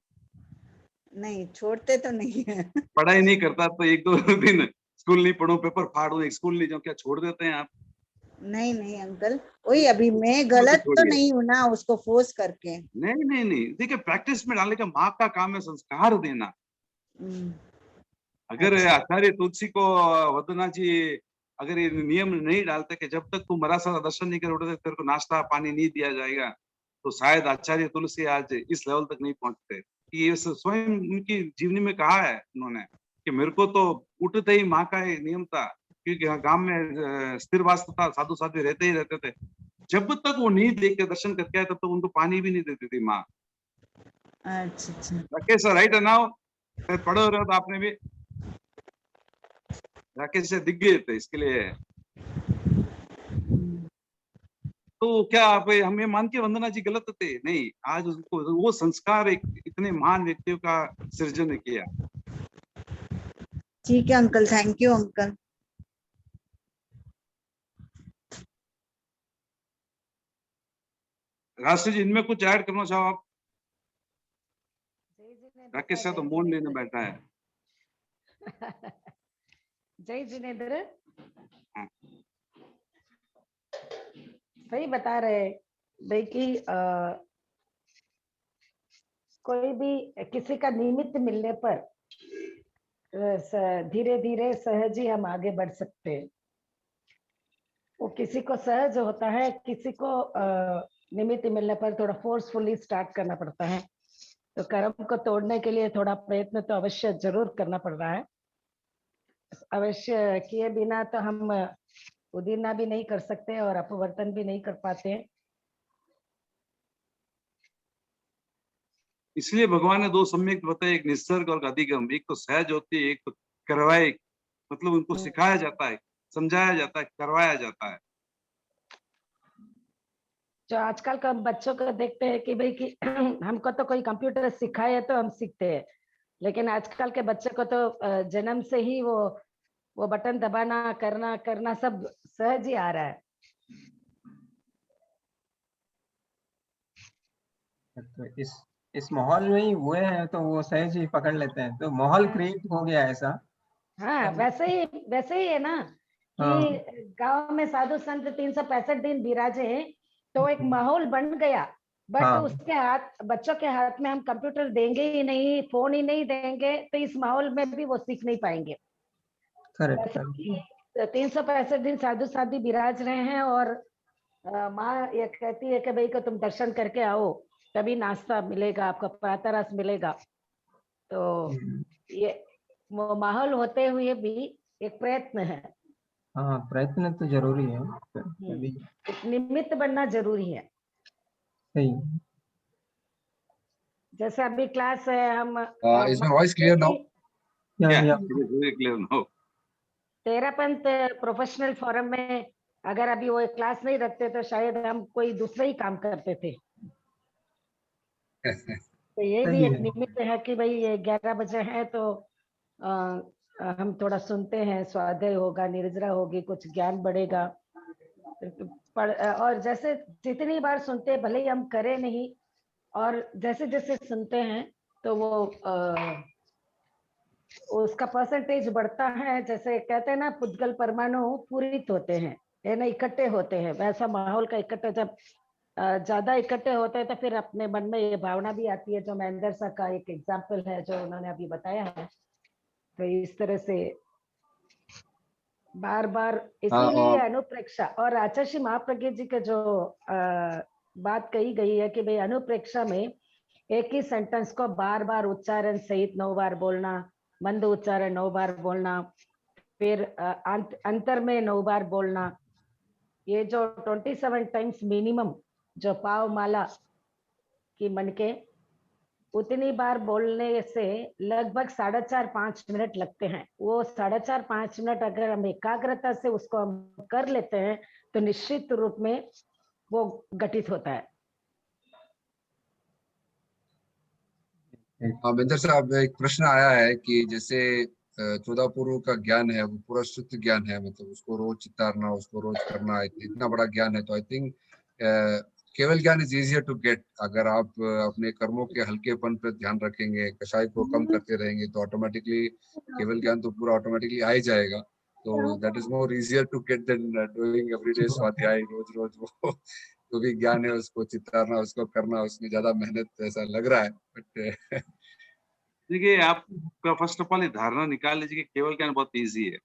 नहीं छोड़ते तो नहीं है। पढ़ाई नहीं करता तो 1-2 दिन स्कूल नहीं पढ़ूं, पेपर फाड़ूं, स्कूल नहीं जाऊं, क्या छोड़ देते हैं आप? नहीं अंकल, वही अभी मैं गलत तो नहीं हूँ ना उसको फोर्स करके। नहीं देखिए, प्रैक्टिस में डालने का माँ का काम है संस्कार देना। अगर अच्छा। आचार्य तुलसी को वदना जी अगर ये नियम नहीं डालते कि जब तक तू मरासा दर्शन नहीं कर उठे तेरे को नाश्ता पानी नहीं दिया जाएगा, तो शायद आचार्य तुलसी आज इस लेवल तक नहीं पहुंचते। ये स्वयं उनकी जीवनी में कहा है उन्होंने कि मेरे को तो उठते ही माँ का नियम था, क्योंकि गांव में स्थिर वास्तव था, साधु साधु रहते ही रहते थे। जब तक वो नहीं देख के दर्शन करके आए तब तक उनको पानी भी नहीं देती थी माँ। अच्छा राकेश सर राइट है ना? पढ़ो रहे हो तो आपने भी, राकेश से दिख गए थे इसके लिए। तो क्या आप हमें मान के वंदना जी गलत थे? नहीं, आज उसको वो संस्कार एक इतने महान व्यक्तियों का सृजन किया। ठीक है अंकल, थैंक यू अंकल। राष्ट्र जी इनमें कुछ ऐड करना चाहो आप? राकेश सर तो मौन लेने बैठा है। जय जिनेन्द्र, सही बता रहे भाई कि कोई भी किसी का निमित्त मिलने पर धीरे धीरे सहज ही हम आगे बढ़ सकते हैं। वो किसी को सहज होता है, किसी को निमित्त मिलने पर थोड़ा फोर्सफुली स्टार्ट करना पड़ता है। तो कर्म को तोड़ने के लिए थोड़ा प्रयत्न तो अवश्य जरूर करना पड़ रहा है। अवश्य किए बिना तो हम उदीरना भी नहीं कर सकते और अपवर्तन भी नहीं कर पाते। इसलिए भगवान ने 2 सम्यक बताए, एक निसर्ग और अधिगम। एक तो सहज होती है, एक तो करवाए, मतलब उनको सिखाया जाता है, समझाया जाता है, करवाया जाता है। जो आजकल का बच्चों को देखते हैं कि भाई कि हमको तो कोई कंप्यूटर सिखाए तो हम सीखते हैं, लेकिन आजकल के बच्चे को तो जन्म से ही वो बटन दबाना करना सब सहज ही आ रहा है। तो इस माहौल में ही हुए हैं तो वो सहज ही पकड़ लेते हैं, तो माहौल क्रिएट हो गया ऐसा। हाँ, वैसे ही है ना कि गांव में साधु संत 365 दिन विराजे हैं, तो एक माहौल बन गया। बट हाँ। उसके हाथ, बच्चों के हाथ में हम कंप्यूटर देंगे ही नहीं, फोन ही नहीं देंगे, तो इस माहौल में भी वो सीख नहीं पाएंगे। करेक्ट जैसे करेक्ट। कि 365 दिन साधु साधी बिराज रहे हैं, और माँ ये कहती है कि भाई को तुम दर्शन करके आओ, तभी नाश्ता मिलेगा, आपका प्रातः रस मिलेगा। तो ये वो माहौल होते हुए भी एक प्रयत्न है। हाँ, प्रयत्न तो जरूरी है तभी। एक निमित्त बनना जरूरी है। सही। जैसे अभी क्लास है, हम Is my voice clear now? या Yeah, या it is very clear now. Terapanth professional forum में अगर अभी वो क्लास नहीं रखते तो शायद हम कोई दूसरा ही काम करते थे। तो ये भी सही एक है। निमित्त है कि भाई ये 11 बजे है, तो हम थोड़ा सुनते हैं, स्वाध्याय होगा, निर्जरा होगी, कुछ ज्ञान बढ़ेगा। और जैसे जितनी बार सुनते हैं, भले ही हम करें नहीं, और जैसे जैसे सुनते हैं तो वो उसका परसेंटेज बढ़ता है। जैसे कहते हैं ना, पुद्गल परमाणु पूरित होते हैं, है ना, इकट्ठे होते हैं। वैसा माहौल का इकट्ठे, जब ज्यादा इकट्ठे होते हैं तो फिर अपने मन में ये भावना भी आती है, जो महेंद्र सर का एक एग्जाम्पल है जो उन्होंने अभी बताया है। तो इस तरह से बार बार, इसीलिए अनुप्रेक्षा और आचार्य महाप्रज्ञ जी का जो बात कही गई है कि भाई अनुप्रेक्षा में एक ही सेंटेंस को बार बार उच्चारण सहित 9 बार बोलना, मंद उच्चारण 9 बार बोलना, फिर अंतर में 9 बार बोलना। ये जो 27 टाइम्स मिनिमम जो पाव माला की मन के, उतनी बार बोलने से लगभग 4.5-5 मिनट लगते हैं। वो 4.5-5 मिनट अगर हम एकाग्रता से उसको हम कर लेते हैं तो निश्चित रूप में वो घटित होता है। महेंद्र साहब, एक प्रश्न आया है कि जैसे 14 पूर्व का ज्ञान है, वो पूरा शुद्ध ज्ञान है, मतलब उसको रोज चितारना, उसको रोज करना, इतना बड़ा ज्ञान है। तो आई थिंक केवल ज्ञान इज इजियर टू गेट। अगर आप अपने कर्मों के हल्केपन पर ध्यान रखेंगे, कषाय को कम करते रहेंगे, तो ऑटोमेटिकली केवल ज्ञान तो पूरा ऑटोमेटिकली आ ही जाएगा। तो that is more easier to get than doing everyday स्वाध्याय, रोज रोज वो जो भी ज्ञान है उसको चितारना, उसको करना, उसमें ज्यादा मेहनत ऐसा लग रहा है। बट देखिए, आपका फर्स्ट ऑफ ऑल ये धारणा निकाल लीजिए कि केवल ज्ञान बहुत इजी है।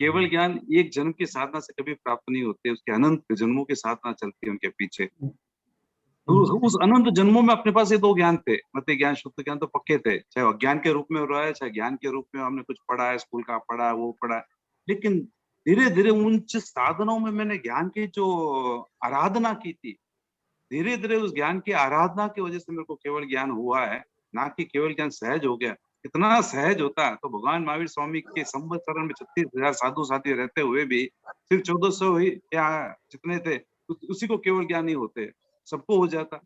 केवल ज्ञान एक जन्म की साधना से कभी प्राप्त नहीं होते, उसके अनंत जन्मों की साधना चलती है उनके पीछे। तो उस अनंत जन्मों में अपने पास ये 2 ज्ञान थे, मत ज्ञान, शुद्ध ज्ञान तो पक्के थे, चाहे अज्ञान के रूप में हो रहा है, चाहे ज्ञान के रूप में हमने कुछ पढ़ा है, स्कूल का पढ़ा है, वो पढ़ा है। लेकिन धीरे धीरे उन साधनों में मैंने ज्ञान की जो आराधना की थी, धीरे धीरे उस ज्ञान की आराधना की वजह से मेरे को केवल ज्ञान हुआ है, ना कि केवल ज्ञान सहज हो गया। इतना सहज होता है तो भगवान महावीर स्वामी के संवत्सरण में 36,000 साधु साथी रहते हुए भी सिर्फ 1400 ही या जितने थे उसी को केवल ज्ञान नहीं होते, सबको हो जाता।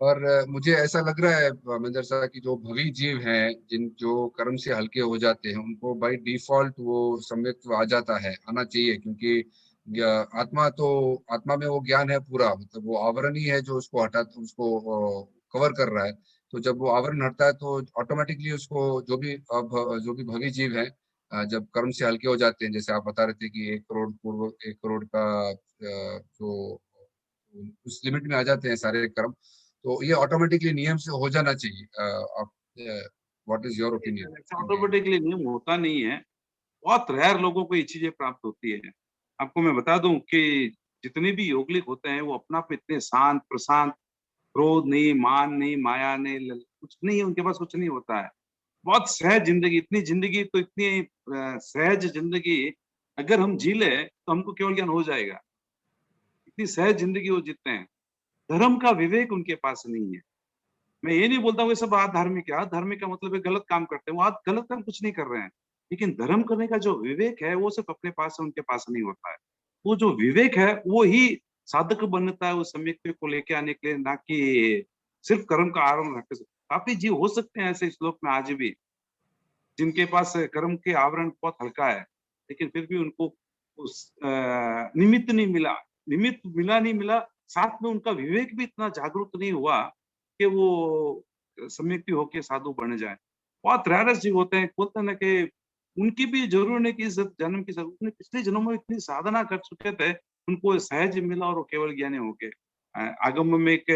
और मुझे ऐसा लग रहा है महेंद्र साहब कि जो भवी जीव हैं, जो कर्म से हल्के हो जाते हैं, उनको बाय डिफॉल्ट वो सम्यक आ जाता है, आना चाहिए। क्योंकि आत्मा में वो ज्ञान है पूरा, मतलब वो आवरण ही है जो उसको उसको कवर कर रहा है। तो जब वो आवरण हटता है तो ऑटोमेटिकली उसको जो भी भवी जीव है, जब कर्म से हल्के हो जाते हैं, जैसे आप बता रहे थे कि 1 करोड़ का जो उस लिमिट में आ जाते हैं सारे कर्म, तो ये ऑटोमेटिकली नियम से हो जाना चाहिए। आप what is your opinion? Automatically नियम होता नहीं है, बहुत रेयर लोगों को ये चीजें प्राप्त होती है। आपको मैं बता दूं कि जितने भी योगलिक होते हैं वो अपना आप इतने शांत प्रशांत, क्रोध नहीं, मान नहीं, माया नहीं, कुछ नहीं, उनके पास कुछ नहीं होता है। बहुत सहज जिंदगी, इतनी जिंदगी तो इतनी सहज जिंदगी अगर हम जी ले तो हमको केवल ज्ञान हो जाएगा। इतनी सहज जिंदगी वो जीते हैं। धर्म का विवेक उनके पास नहीं है। मैं ये नहीं बोलता हूँ सब आधार्मिक है, आधार्मिक का मतलब है गलत काम करते हैं, वो गलत काम कुछ नहीं कर रहे हैं, लेकिन धर्म करने का जो विवेक है वो सिर्फ अपने पास है, उनके पास नहीं होता है। वो जो विवेक है वो ही साधक बनता है उस सम्यक को लेके आने के लिए, ना कि सिर्फ कर्म का आवरण रखते। काफी जीव हो सकते हैं ऐसे इस लोक में आज भी, जिनके पास कर्म के आवरण बहुत हल्का है, लेकिन फिर भी उनको उस निमित्त नहीं मिला, निमित्त मिला नहीं मिला, साथ में उनका विवेक भी इतना जागरूक नहीं हुआ कि वो सम्यक होके साधु बन जाए। बहुत रेयर जीव होते हैं, बोलते हैं ना कि उनकी भी जरूर नहीं कि इस जन्म की जरूरत नहीं, पिछले जन्म में इतनी साधना कर चुके थे उनको सहज मिला और वो केवल ज्ञानी हो गए। आगम में एक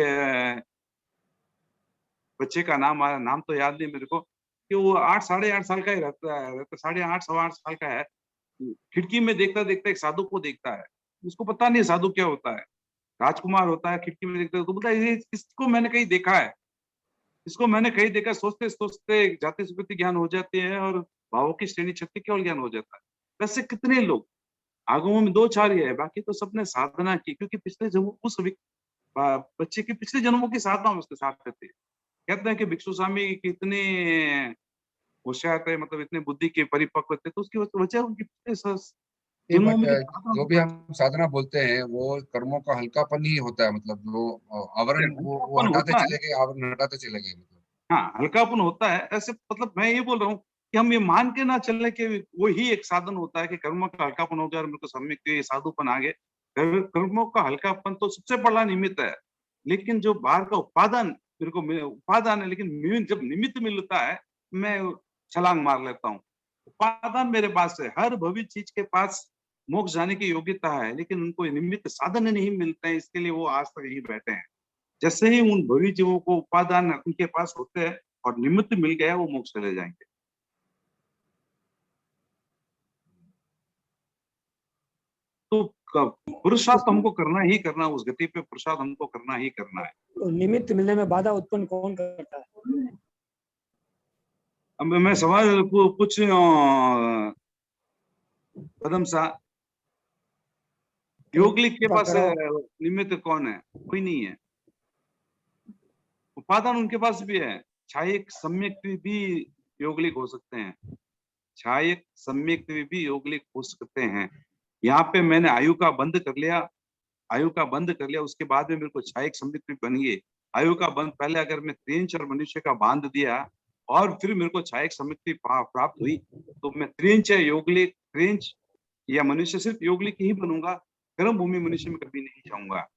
बच्चे का नाम तो याद नहीं मेरे को, कि वो 8 साढ़े 8 साल का ही रहता है, 8.5 सवा 8 साल का है। खिड़की में देखता एक साधु को देखता है, उसको पता नहीं साधु क्या होता है। राजकुमार होता है, खिड़की में देखता है तो बोलता है ये इसको मैंने कहीं देखा है, इसको मैंने कहीं देखा। सोचते सोचते जाति सुकृति ज्ञान हो जाती है और भावों की श्रेणी शक्ति केवल ज्ञान हो जाता है। वैसे कितने लोग आगमों में 2-4 ही है, बाकी तो सबने साधना की, क्योंकि पिछले जन्म उस बच्चे की पिछले जन्मों की साधना उसके साथ रहती है। कहते हैं कि भिक्षु स्वामी कितने होशियार थे, मतलब इतने बुद्धि के परिपक्व थे, तो उसकी वजह उनकी पिछले जन्मों में जो भी हम साधना बोलते हैं वो कर्मों का हल्कापन ही होता है, मतलब वो आवरण वो हटाते होता है। चले गए, आवरण हटाते चले गए, मतलब हाँ, हल्कापन होता है। ऐसे मतलब मैं ये बोल रहा हूँ कि हम ये मान के ना चलने के वो ही एक साधन होता है कि कर्मों का हल्कापन हो गया और मेरे को सम्यक ये साधुपन आ गए। कर्मों का हल्कापन तो सबसे बड़ा निमित्त है, लेकिन जो बाहर का उपादान मेरे को उपादान है, लेकिन जब निमित्त मिलता है मैं छलांग मार लेता हूँ। उपादान मेरे पास है, हर भविष्य चीज के पास मोक्ष जाने की योग्यता है, लेकिन उनको निमित्त साधन नहीं मिलते हैं, इसके लिए वो आज तक यही बैठे हैं। जैसे ही उन भवी जीवों को उपादान उनके पास होते हैं और निमित्त मिल गया, वो मोक्ष चले जाएंगे। तो पुरुषार्थ हमको करना ही करना, उस गति पे पुरुषार्थ हमको करना ही करना है। तो निमित्त मिलने में बाधा उत्पन्न कौन करता है? अब मैं सवाल कुछ कदम सा, योगलिक के पास निमित्त कौन है? कोई नहीं है। उपादान उनके पास भी है। छायक सम्यक भी योगलिक हो सकते हैं, छायक सम्यक भी योगलिक हो सकते हैं। यहाँ पे मैंने आयु का बंद कर लिया, उसके बाद में मेरे को छायक सम्यक भी बन गए। आयु का बंद पहले अगर मैं त्रिंच और मनुष्य का बांध दिया और फिर मेरे को छायक सम्यक प्राप्त हुई, तो मैं त्रिंच या योगलिक, त्रिंच या मनुष्य सिर्फ योगलिक ही बनूंगा, कर्म भूमि मनुष्य में कभी नहीं जाऊंगा,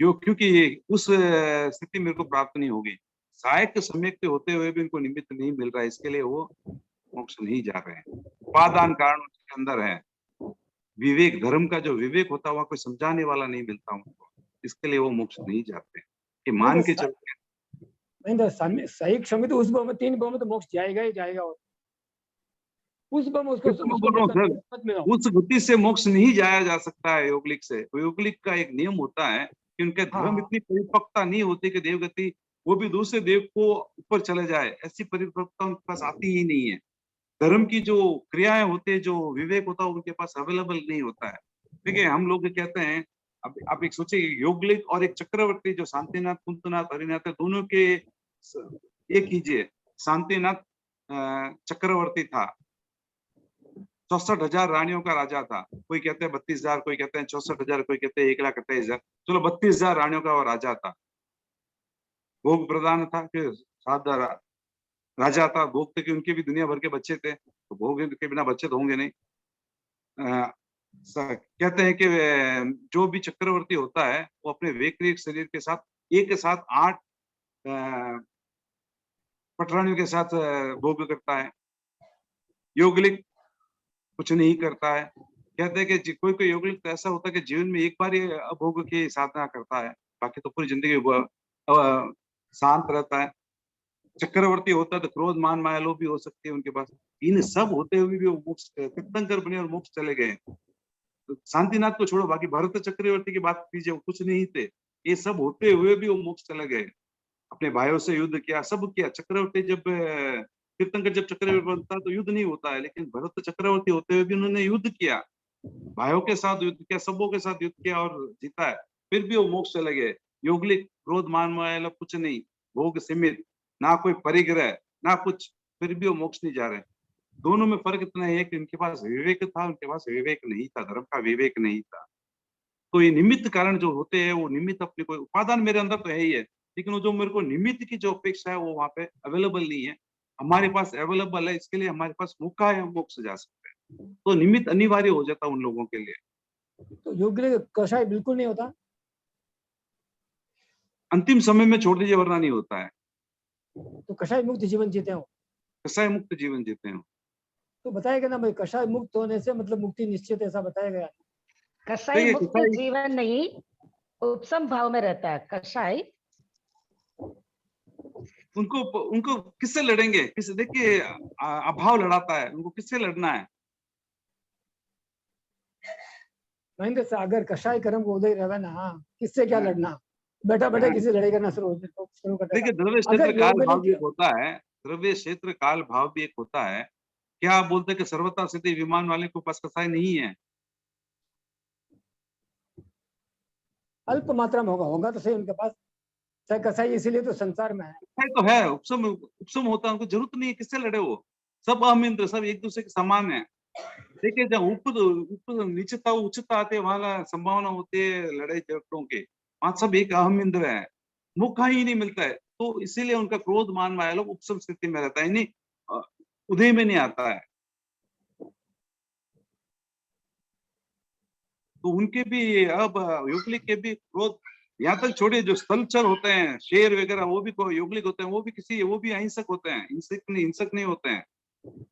क्योंकि उस स्थिति मेरे को प्राप्त नहीं होगी। सहायक सम्यक होते हुए भी उनको निमित्त नहीं मिल रहा है, इसके लिए वो मोक्ष नहीं जा रहे हैं। उपादान कारण उसके अंदर है। विवेक, धर्म का जो विवेक होता है वहां कोई समझाने वाला नहीं मिलता उनको, इसके लिए वो मोक्ष नहीं जाते कि मान के चलते। नहीं तो सही क्षमित उस बम में 3 बम में तो मोक्ष जाएगा ही जाएगा, और उस बम उसको उस गति से मोक्ष नहीं जाया जा सकता है योगलिक से। योगलिक का एक नियम होता है कि उनके धर्म इतनी परिपक्वता नहीं होती कि देवगति वो भी दूसरे देव को ऊपर चले जाए, ऐसी परिपक्वता उनके पास आती ही नहीं है। धर्म की जो क्रियाएं होती है, जो विवेक होता है, उनके पास अवेलेबल नहीं होता है। देखिए हम लोग कहते हैं, अब आप एक सोचिए, योगलिक और एक चक्रवर्ती जो शांतिनाथ, कुंतनाथ, हरिनाथ, दोनों के एक कीजिए। शांतिनाथ चक्रवर्ती था, 64,000 रानियों का राजा था। कोई कहते हैं 32,000, कोई कहते हैं 64,000, कोई कहते हैं 1,28,000, चलो 32,000 रानियों का वो राजा था। भोग प्रधान था कि साधा राजा था, भोग थे कि उनके भी दुनिया भर के बच्चे थे, तो भोग के बिना बच्चे तो होंगे नहीं। कहते हैं कि जो भी चक्रवर्ती होता है वो अपने वैक्रिक शरीर के साथ एक साथ 8 पटरानियों के साथ भोग करता है। योगलिक कुछ नहीं करता है। कहते हैं कि कोई कोई योगलिक तो ऐसा होता है कि जीवन में एक बार ही भोग की साधना करता है, बाकी तो पूरी जिंदगी शांत रहता है। चक्रवर्ती होता है तो क्रोध मान माया लोभ भी हो सकती है उनके पास। इन सब होते हुए भी वो मोक्ष तीर्थंकर बने और मोक्ष चले गए। तो शांतिनाथ को छोड़ो, बाकी भरत चक्रवर्ती की बात कीजिए, वो कुछ नहीं थे, ये सब होते हुए भी वो मोक्ष चले गए। अपने भाइयों से युद्ध किया, सब किया। चक्रवर्ती जब तीर्थंकर जब चक्रवर्ती बनता है तो युद्ध नहीं होता है, लेकिन भरत चक्रवर्ती होते हुए भी उन्होंने युद्ध किया, भाइयों के साथ युद्ध किया, सबों के साथ युद्ध किया और जीता है, फिर भी वो मोक्ष चले गए। योगलिक क्रोध मान माया कुछ नहीं, भोग सीमित, ना कोई परिग्रह ना कुछ, फिर भी वो मोक्ष नहीं जा रहे। दोनों में फर्क इतना है कि उनके पास विवेक था, उनके पास विवेक नहीं था, धर्म का विवेक नहीं था। तो ये निमित्त कारण जो होते हैं, वो निमित्त अपने कोई उपादान मेरे अंदर तो है ही है, लेकिन वो जो मेरे को निमित्त की जो अपेक्षा है वो वहां पे अवेलेबल नहीं है। हमारे पास अवेलेबल है, इसके लिए हमारे पास मौका है, हम मोक्ष जा सकते हैं। तो निमित्त अनिवार्य हो जाता है उन लोगों के लिए। तो योगलिक कषाय बिल्कुल नहीं होता, अंतिम समय में छोड़ दीजिए वरना नहीं होता है। तो कषाय मुक्त जीवन जीते हो, कषाय मुक्त जीवन जीते हो। तो बताया गया ना भाई, कषाय मुक्त होने से मतलब मुक्ति निश्चित, ऐसा बताया गया। कषाय देखिए, मुक्त कषाय- जीवन नहीं, उपसम भाव में रहता है कषाय। उनको उनको किससे लड़ेंगे? किस देखिए अभाव लड़ाता है, उनको किससे लड़ना है? महेंद्र से अगर कषाय कर्म को उदय रहे ना, किससे क्या हाँ। लड़ना, बैठा बैठा हाँ। किसी लड़ाई करना शुरू कर देखिए, देगा। द्रव्य क्षेत्र अगर काल योगलिक- भाव भी एक होता है, द्रव्य क्षेत्र काल भाव भी एक होता है। क्या आप बोलते हैं कि सर्वथा सिद्धि विमान वाले के पास कसाय नहीं है? अल्प मात्रा में होगा तो सही उनके पास, चाहे कसाई इसीलिए तो संसार में है। कसाय तो है, उपसम होता है, उनको जरूरत नहीं है, किससे लड़े वो? सब अहमिंद्र, सब एक दूसरे के समान है। देखिए, जब ऊपर नीचता उच्चता आते वहां संभावना होती है लड़ाई झगड़ों के, वहां सब एक अहमिंद्र है, मौका ही नहीं मिलता है। तो इसीलिए उनका क्रोध मान माया लोग उपसम स्थिति में रहता है, नहीं उदय में नहीं आता है। तो उनके भी अब योगलिक के भी क्रोध, यहाँ तक छोड़िए, जो स्थलचर होते हैं शेर वगैरह, वो भी योगलिक होते हैं, वो भी अहिंसक होते हैं, हिंसक नहीं होते हैं।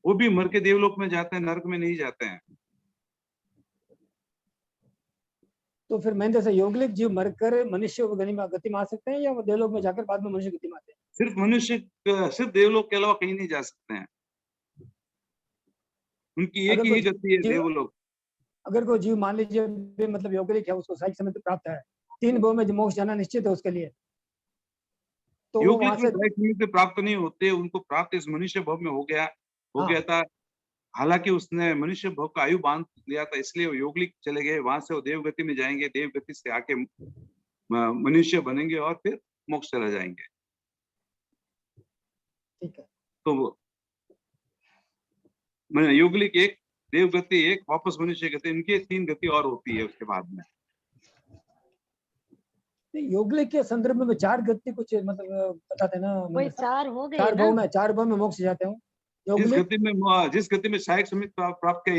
वो भी मर के देवलोक में जाते हैं, नरक में नहीं जाते हैं। तो फिर महेंद्र से योगलिक जीव मरकर मनुष्य को गति में आ सकते हैं, या वो देवलोक में जाकर बाद में मनुष्य गति में आते हैं? सिर्फ मनुष्य, सिर्फ देवलोक के अलावा कहीं नहीं जा सकते हैं। उनकी एक अगर ही कोई गति है, जीव- देवलोक। अगर कोई जीव मान लीजिए भी मतलब योगलिक है, उसको साहिक समय प्राप्त है, 3 भव में मोक्ष जाना निश्चित है उसके लिए, तो वो योगलिक वहां में से साहिक निमित्त प्राप्त नहीं होते, उनको प्राप्त इस मनुष्य भव में हो हाँ। गया था। हालांकि उसने मनुष्य भव का आयु बांध लिया था, इसलिए वो योगलिक चले गए। वहां से वो देवगति में जाएंगे, देवगति से आके मनुष्य बनेंगे और फिर मोक्ष चला जाएंगे। ठीक है। तो योगलिक एक, देवगति एक, वापस मनुष्य गति, इनकी 3 गति और होती है उसके बाद में। योगलिक के संदर्भ में 4 गति कुछ मतलब बताते ना, वही 4 हो गए 4 ना। चार भव में मोक्ष जाते हो जिस योगलिक। गति में सहायक समित प्राप्त का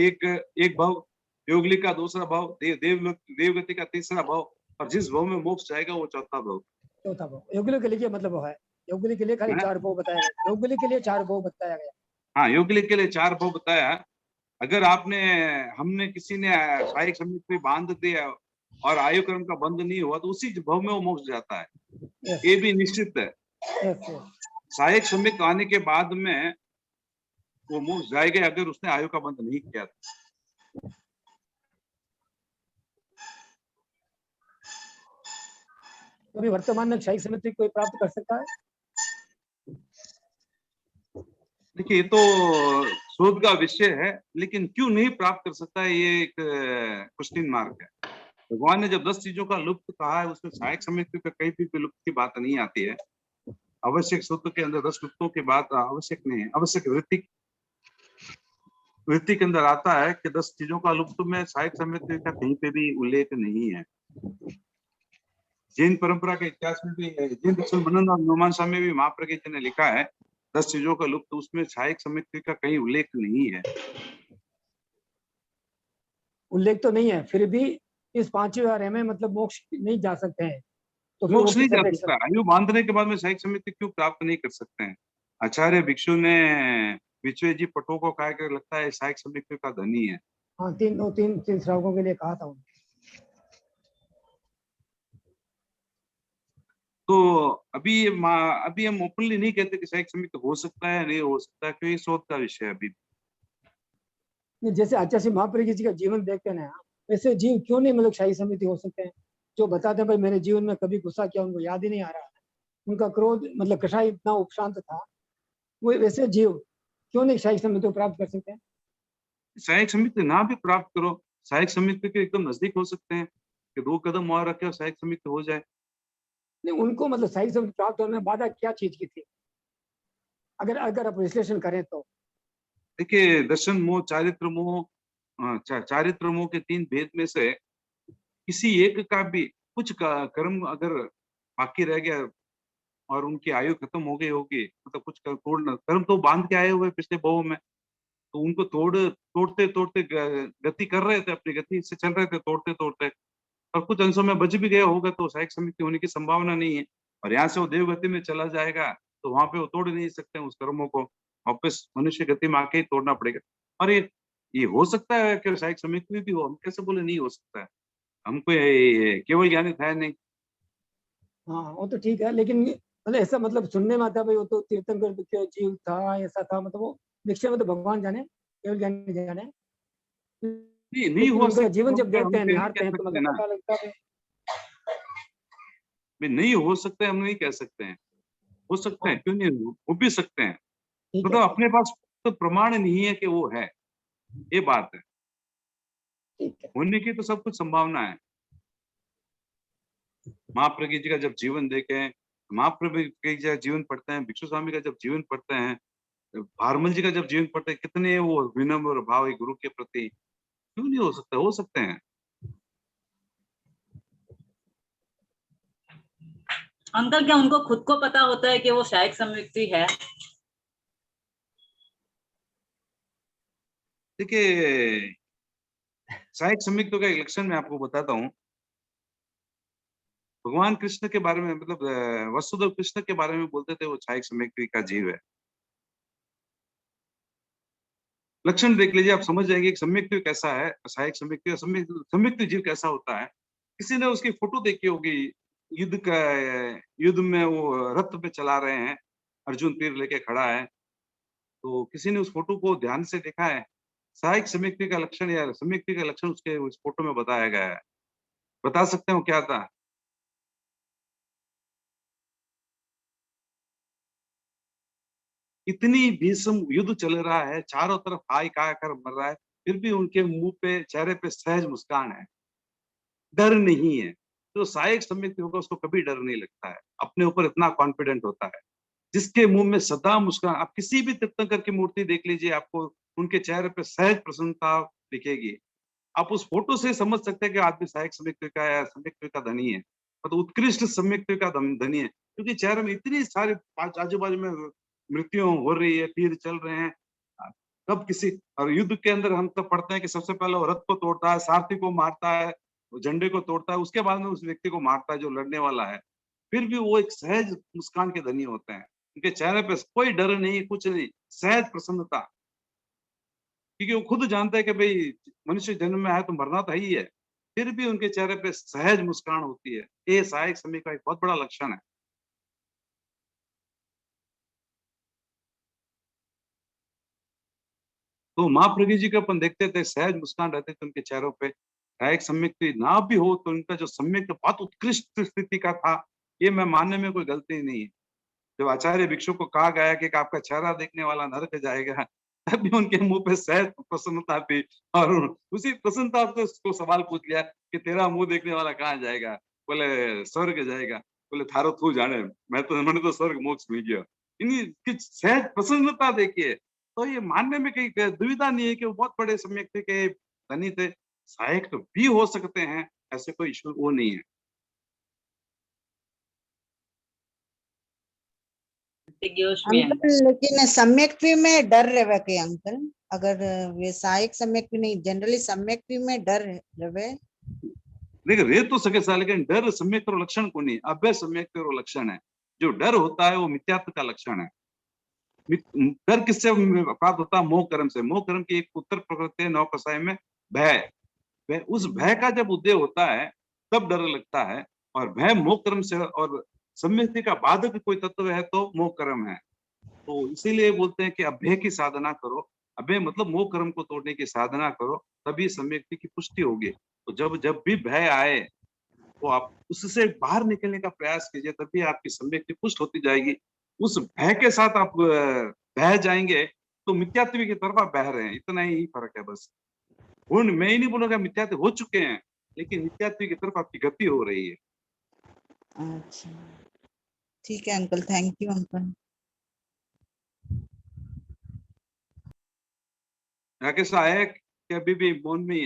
एक भाव, योगलिक का दूसरा भाव, देवगति का तीसरा भाव, और जिस भाव में मोक्ष जाएगा वो चौथा भाव। चौथा भाव योगलिक के लिए मतलब वो है, योगलिक के लिए खाली हाँ। 4 भाव बताया गया, योगलिक के लिए 4 भाव बताया गया। हाँ, योगलिक के लिए 4 भाव बताया। अगर हमने किसी ने सहायक समित पे बांध दिया और आयु कर्म का बंध नहीं हुआ, तो उसी भाव में वो मोक्ष जाता है। Yes, ये भी निश्चित है। yes, yes. सहायक समित आने के बाद में वो मोक्ष जाएगा, अगर उसने आयु का बंध नहीं किया था। तो अभी वर्तमान में क्षयिक समिति कोई प्राप्त कर सकता है? देखिए, ये तो शोध का विषय है, लेकिन क्यों नहीं प्राप्त कर सकता है, ये एक क्वेश्चन मार्क है। भगवान ने जब 10 चीजों का लुप्त कहा है, उसमें सहायक समिति का कहीं भी लुप्त की बात नहीं आती है। आवश्यक सूत्र के अंदर 10 लुप्तों की बात आवश्यक नहीं है। आवश्यक वृत्ति के अंदर आता है कि 10 चीजों का लुप्त में सहायक समिति का कहीं पे भी उल्लेख नहीं है। जैन परंपरा के इतिहास में भी है, जैन दर्शन मनन और मीमांसा में भी महाप्रज्ञ जी ने लिखा है 10 चीजों का लुप्त, उसमें सहायक समिति का कहीं उल्लेख नहीं है। उल्लेख तो नहीं है, फिर भी इस 5वें वारे में मतलब मोक्ष नहीं जा सकते हैं, तो फिर मोक्ष वो नहीं किस जा अपेक्षा? सकता। आयु बांधने के बाद में सहायक समिति क्यों प्राप्त नहीं कर सकते हैं? आचार्य भिक्षु ने विश्वे जी पटो को कहा कि लगता है सहायक समिति का धनी है। हाँ, तीन श्रावकों के लिए कहा था उन्होंने। तो अभी हम ओपनली नहीं कहते कि सहायक समिति हो सकता है, नहीं हो सकता है, क्योंकि शोध का विषय है अभी। जैसे आचार्य महाप्रज्ञ जी का जीवन देखते हैं ना, वैसे जीव क्यों नहीं मतलब शाही समिति हो सकते हैं? जो बताते हैं भाई मेरे जीवन में कभी गुस्सा किया, उनको याद ही नहीं आ रहा है, उनका क्रोध मतलब कषाय इतना उपशांत था, वो वैसे जीव क्यों नहीं शाही समिति को प्राप्त कर सकते हैं? सहायक समिति ना भी प्राप्त करो, सहायक समिति के एकदम नजदीक हो सकते हैं कि 2 कदम और रखे और सहायक समिति हो जाए। नहीं, उनको मतलब शाही समिति प्राप्त होने में बाधा क्या चीज की थी, अगर आप विश्लेषण करें तो? देखिए, दर्शन मोह, चारित्र मोह के 3 भेद में से किसी एक का भी कुछ कर्म अगर बाकी रह गया और उनकी आयु खत्म हो गई होगी, मतलब कुछ कर्म तो बांध के आए हुए पिछले भाव में, तो उनको तोड़ते गति कर रहे थे, अपनी गति से चल रहे थे तोड़ते, और कुछ अंशों में बच भी गया होगा, तो सहायक समिति होने की संभावना नहीं है। और यहाँ से वो देवगति में चला जाएगा, तो वहां पे वो तोड़ नहीं सकते उस कर्मों को, वापस मनुष्य गति में आके ही तोड़ना पड़ेगा। और ये हो सकता है कि सहायक समिति भी हो, हम कैसे बोले नहीं हो सकता है? हमको ये केवल ज्ञानी था नहीं। हाँ वो तो ठीक है, लेकिन मतलब ऐसा मतलब सुनने में आता है भाई वो तो तीर्थंकर के जीव था, ऐसा था, मतलब वो निश्चय में तो भगवान जाने, केवल ज्ञानी जाने। नहीं लेकिन हो उनका जीवन सकता, जब देखते हैं, हम नहीं निहारते कह हैं, तो सकते मतलब ना, पता लगता है। नहीं हो सकते, हम नहीं कह सकते हैं, हो सकते हैं, क्यों नहीं, हो भी सकते हैं, ठीक मतलब है, अपने पास तो प्रमाण नहीं है कि वो है, ये बात है। ठीक है। होने की तो सब कुछ संभावना है। महाप्रज्ञ जी का जब जीवन देखें, महाप्रभु के जब जीवन पढ़ते हैं, भिक्षु स्वामी का जब जीवन पढ़ते हैं, भारमल जी का जब जीवन पढ़ते हैं, कितने वो विनम्र भाव है गुरु के प्रति, क्यों नहीं हो सकता, हो सकते हैं। अंकल क्या उनको खुद को पता होता है कि वो शायक संयुक्ति है? देखिए, शायक संयुक्त का एक लक्षण मैं आपको बताता हूँ। भगवान कृष्ण के बारे में, मतलब वसुदेव कृष्ण के बारे में बोलते थे वो शायक संयुक्त का जीव है। लक्षण देख लीजिए, आप समझ जाएंगे कि सम्यक कैसा है, सहायक सम्यक जीव कैसा होता है। किसी ने उसकी फोटो देखी होगी, युद्ध में वो रथ पे चला रहे हैं, अर्जुन तीर लेके खड़ा है, तो किसी ने उस फोटो को ध्यान से देखा है। सहायक सम्यक का लक्षण या सम्यक का लक्षण उसके उस फोटो में बताया गया है। बता सकते हो क्या था? इतनी भीषण युद्ध चल रहा है, चारों तरफ हाय काय कर मर रहा है, फिर भी उनके मुंह पे, चेहरे पे सहज मुस्कान है, डर नहीं है। तो सहायक सम्यक होगा उसको कभी डर नहीं लगता है, अपने ऊपर इतना कॉन्फिडेंट होता है, जिसके मुंह में सदा मुस्कान। आप किसी भी तीर्थंकर की मूर्ति देख लीजिए, आपको उनके चेहरे पे सहज प्रसन्नता दिखेगी। आप उस फोटो से समझ सकते हैं कि आदमी सहायक सम्यक का या सम्यक का धनी है, मतलब उत्कृष्ट सम्यक का धनी है, क्योंकि चेहरे में इतनी सारी आजू बाजू में मृत्यु हो रही है, तीर चल रहे हैं। कब किसी और युद्ध के अंदर हम तो पढ़ते हैं कि सबसे पहले वो रथ को तोड़ता है, सारथी को मारता है, वो झंडे को तोड़ता है, उसके बाद में उस व्यक्ति को मारता है जो लड़ने वाला है। फिर भी वो एक सहज मुस्कान के धनी होते हैं, उनके चेहरे पे कोई डर नहीं, कुछ नहीं, सहज प्रसन्नता, क्योंकि वो खुद जानते हैं कि भाई मनुष्य जन्म में आया तो मरना तो ही है, फिर भी उनके चेहरे पे सहज मुस्कान होती है। ये सहायक समय का एक बहुत बड़ा लक्षण है। तो महाप्रभु जी का अपन देखते थे, सहज मुस्कान रहते थे उनके चेहरों पे। सहायक सम्यक ना भी हो तो उनका जो सम्यक बहुत उत्कृष्ट स्थिति का था, ये मैं मानने में कोई गलती नहीं है। जब आचार्य भिक्षु को कहा गया कि आपका चेहरा देखने वाला नरक जाएगा, तब भी उनके मुंह पे सहज प्रसन्नता थी, और उसी प्रसन्नता से उसको सवाल पूछ लिया कि तेरा मुंह देखने वाला कहाँ जाएगा? बोले स्वर्ग जाएगा। बोले थारो थू जाने, मैंने तो स्वर्ग मोक्ष मिल गया। इन्हीं की सहज प्रसन्नता देखिए, तो ये मानने में कहीं दुविधा नहीं है कि वो बहुत बड़े सम्यक थे, के धनी थे। सहायक तो भी हो सकते हैं, ऐसे कोई इशू वो नहीं है। योशवी अंकल। अंकल लेकिन सम्यक में डर रहे के अंकल, अगर वे सहायक सम्यक नहीं, जनरली सम्यक में डर रहे। देखिए रे तो सके सा, लेकिन डर सम्यक लक्षण को नहीं, अभय सम्यक लक्षण है। जो डर होता है वो मिथ्यात्व का लक्षण है। डर किससे प्राप्त होता है? मोह कर्म से। मोह कर्म की एक उत्तर प्रकृति है नौ कसाय में, भय। उस भय का जब उदय होता है तब डर लगता है, और भय मोह कर्म से, और सम्यक्ति का बाधक कोई तत्व है तो मोह कर्म है। तो इसीलिए बोलते हैं कि अभय की साधना करो। अभय मतलब मोह कर्म को तोड़ने की साधना करो, तभी सम्यक्ति की पुष्टि होगी। तो जब जब भी भय आए तो आप उससे बाहर निकलने का प्रयास कीजिए, तभी आपकी सम्यक्ति पुष्ट होती जाएगी। उस भय के साथ आप बह जाएंगे तो मिथ्यात्व की तरफ आप बह रहे हैं, इतना ही फर्क है बस। मैं ही नहीं बोलूंगा मिथ्यात्व हो चुके हैं, लेकिन मिथ्यात्व की तरफ आपकी गति हो रही है। अच्छा ठीक है uncle, thank you uncle. Rakesh आया कि अभी भी मौन में ही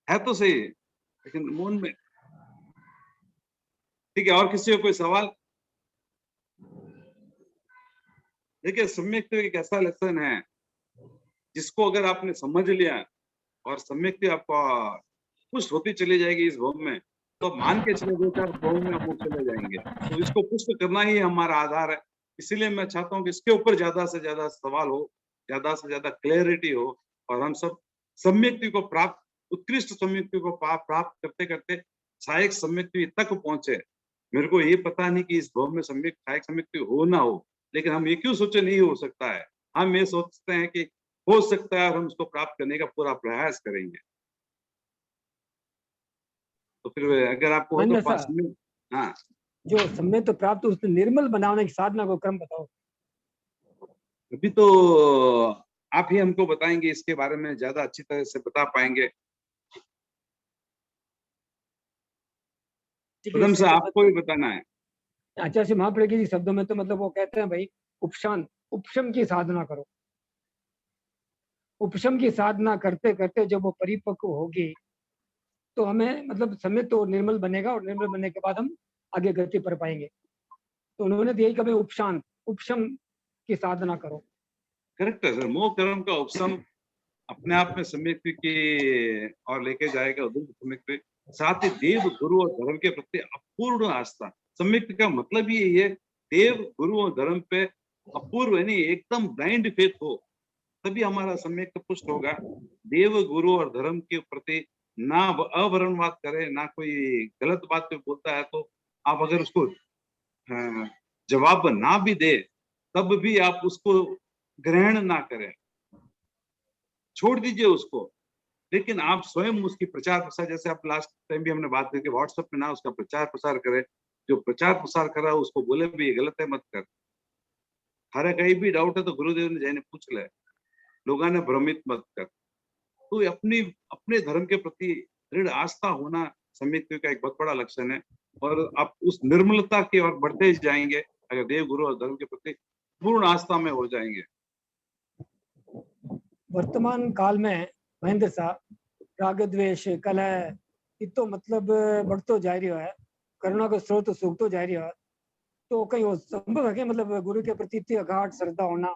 है तो सही, लेकिन मौन में। ठीक है, और किसी को कोई सवाल? देखिए सम्यक एक ऐसा लेसन है जिसको अगर आपने समझ लिया और सम्यक आपको पुष्ट होती चली जाएगी इस भव में, तो मान के चले 2-4 भव में आप वो चले जाएंगे। तो इसको पुष्ट करना ही हमारा आधार है। इसीलिए मैं चाहता हूँ कि इसके ऊपर ज्यादा से ज्यादा सवाल हो, ज्यादा से ज्यादा क्लैरिटी हो, और हम सब सम्यक्ति को प्राप्त, उत्कृष्ट सम्यक्ति को प्राप्त करते करते सहायक सम्यक्ति तक पहुंचे। मेरे को ये पता नहीं कि इस भाव में सहायक सम्यक्ति हो ना हो, लेकिन हम ये क्यों सोचे नहीं हो सकता है? हम ये सोचते हैं कि हो सकता है और हम उसको प्राप्त करने का पूरा प्रयास करेंगे। तो फिर अगर आपको हो तो पास में, हाँ, जो सम्यक तो प्राप्त उसको निर्मल बनाने की साधना को क्रम बताओ। अभी तो आप ही हमको बताएंगे, इसके बारे में ज्यादा अच्छी तरह से बता पाएंगे। प्रथम से आपको ही बताना है। आचार्य महाप्रभु के शब्दों में तो मतलब वो कहते हैं भाई उपशम की साधना करो। उपशम की साधना करते करते जब वो परिपक्व होगी तो हमें मतलब समय तो निर्मल बनेगा, और निर्मल बनने के बाद हम आगे गति कर पाएंगे। तो उन्होंने तो यही कहा उपशम की साधना करो। करेक्ट है सर। मोह कर्म का उपशम अपने आप में सम्यक्ति की और लेके जाएगा, सम्यक्ति, साथ ही देव गुरु और धर्म के प्रति अपूर्ण आस्था। सम्यक्ति का मतलब ये है देव गुरु और धर्म पे अपूर्व यानी एकदम ब्लाइंड फेथ हो, तभी हमारा सम्यक पुष्ट होगा। देव गुरु और धर्म के प्रति ना अवरणवाद करे, ना कोई गलत बात पे बोलता है तो आप अगर उसको जवाब ना भी दे तब भी आप उसको ग्रहण ना करें, छोड़ दीजिए उसको। लेकिन आप स्वयं उसकी प्रचार प्रसार, जैसे आप लास्ट टाइम भी हमने बात की कि व्हाट्सएप में ना उसका प्रचार प्रसार करे। जो प्रचार प्रसार कर रहा है उसको बोले भी ये गलत है मत कर। हरे कहीं भी डाउट है तो गुरुदेव ने जाने पूछ ले, लोगों ने भ्रमित मत कर। तो अपने धर्म के प्रति दृढ़ आस्था होना सम्यक्ति का एक बहुत बड़ा लक्षण है, और आप उस निर्मलता की ओर बढ़ते जाएंगे अगर देव गुरु और धर्म के प्रति पूर्ण आस्था में हो जाएंगे। वर्तमान काल में महेंद्र साहब राग द्वेष कलह तो मतलब बढ़तो जा रही है, करुणा को स्रोत सूखतो जा रही है। तो कहीं वो संभव है कि मतलब गुरु के प्रति इतनी अगाध श्रद्धा होना?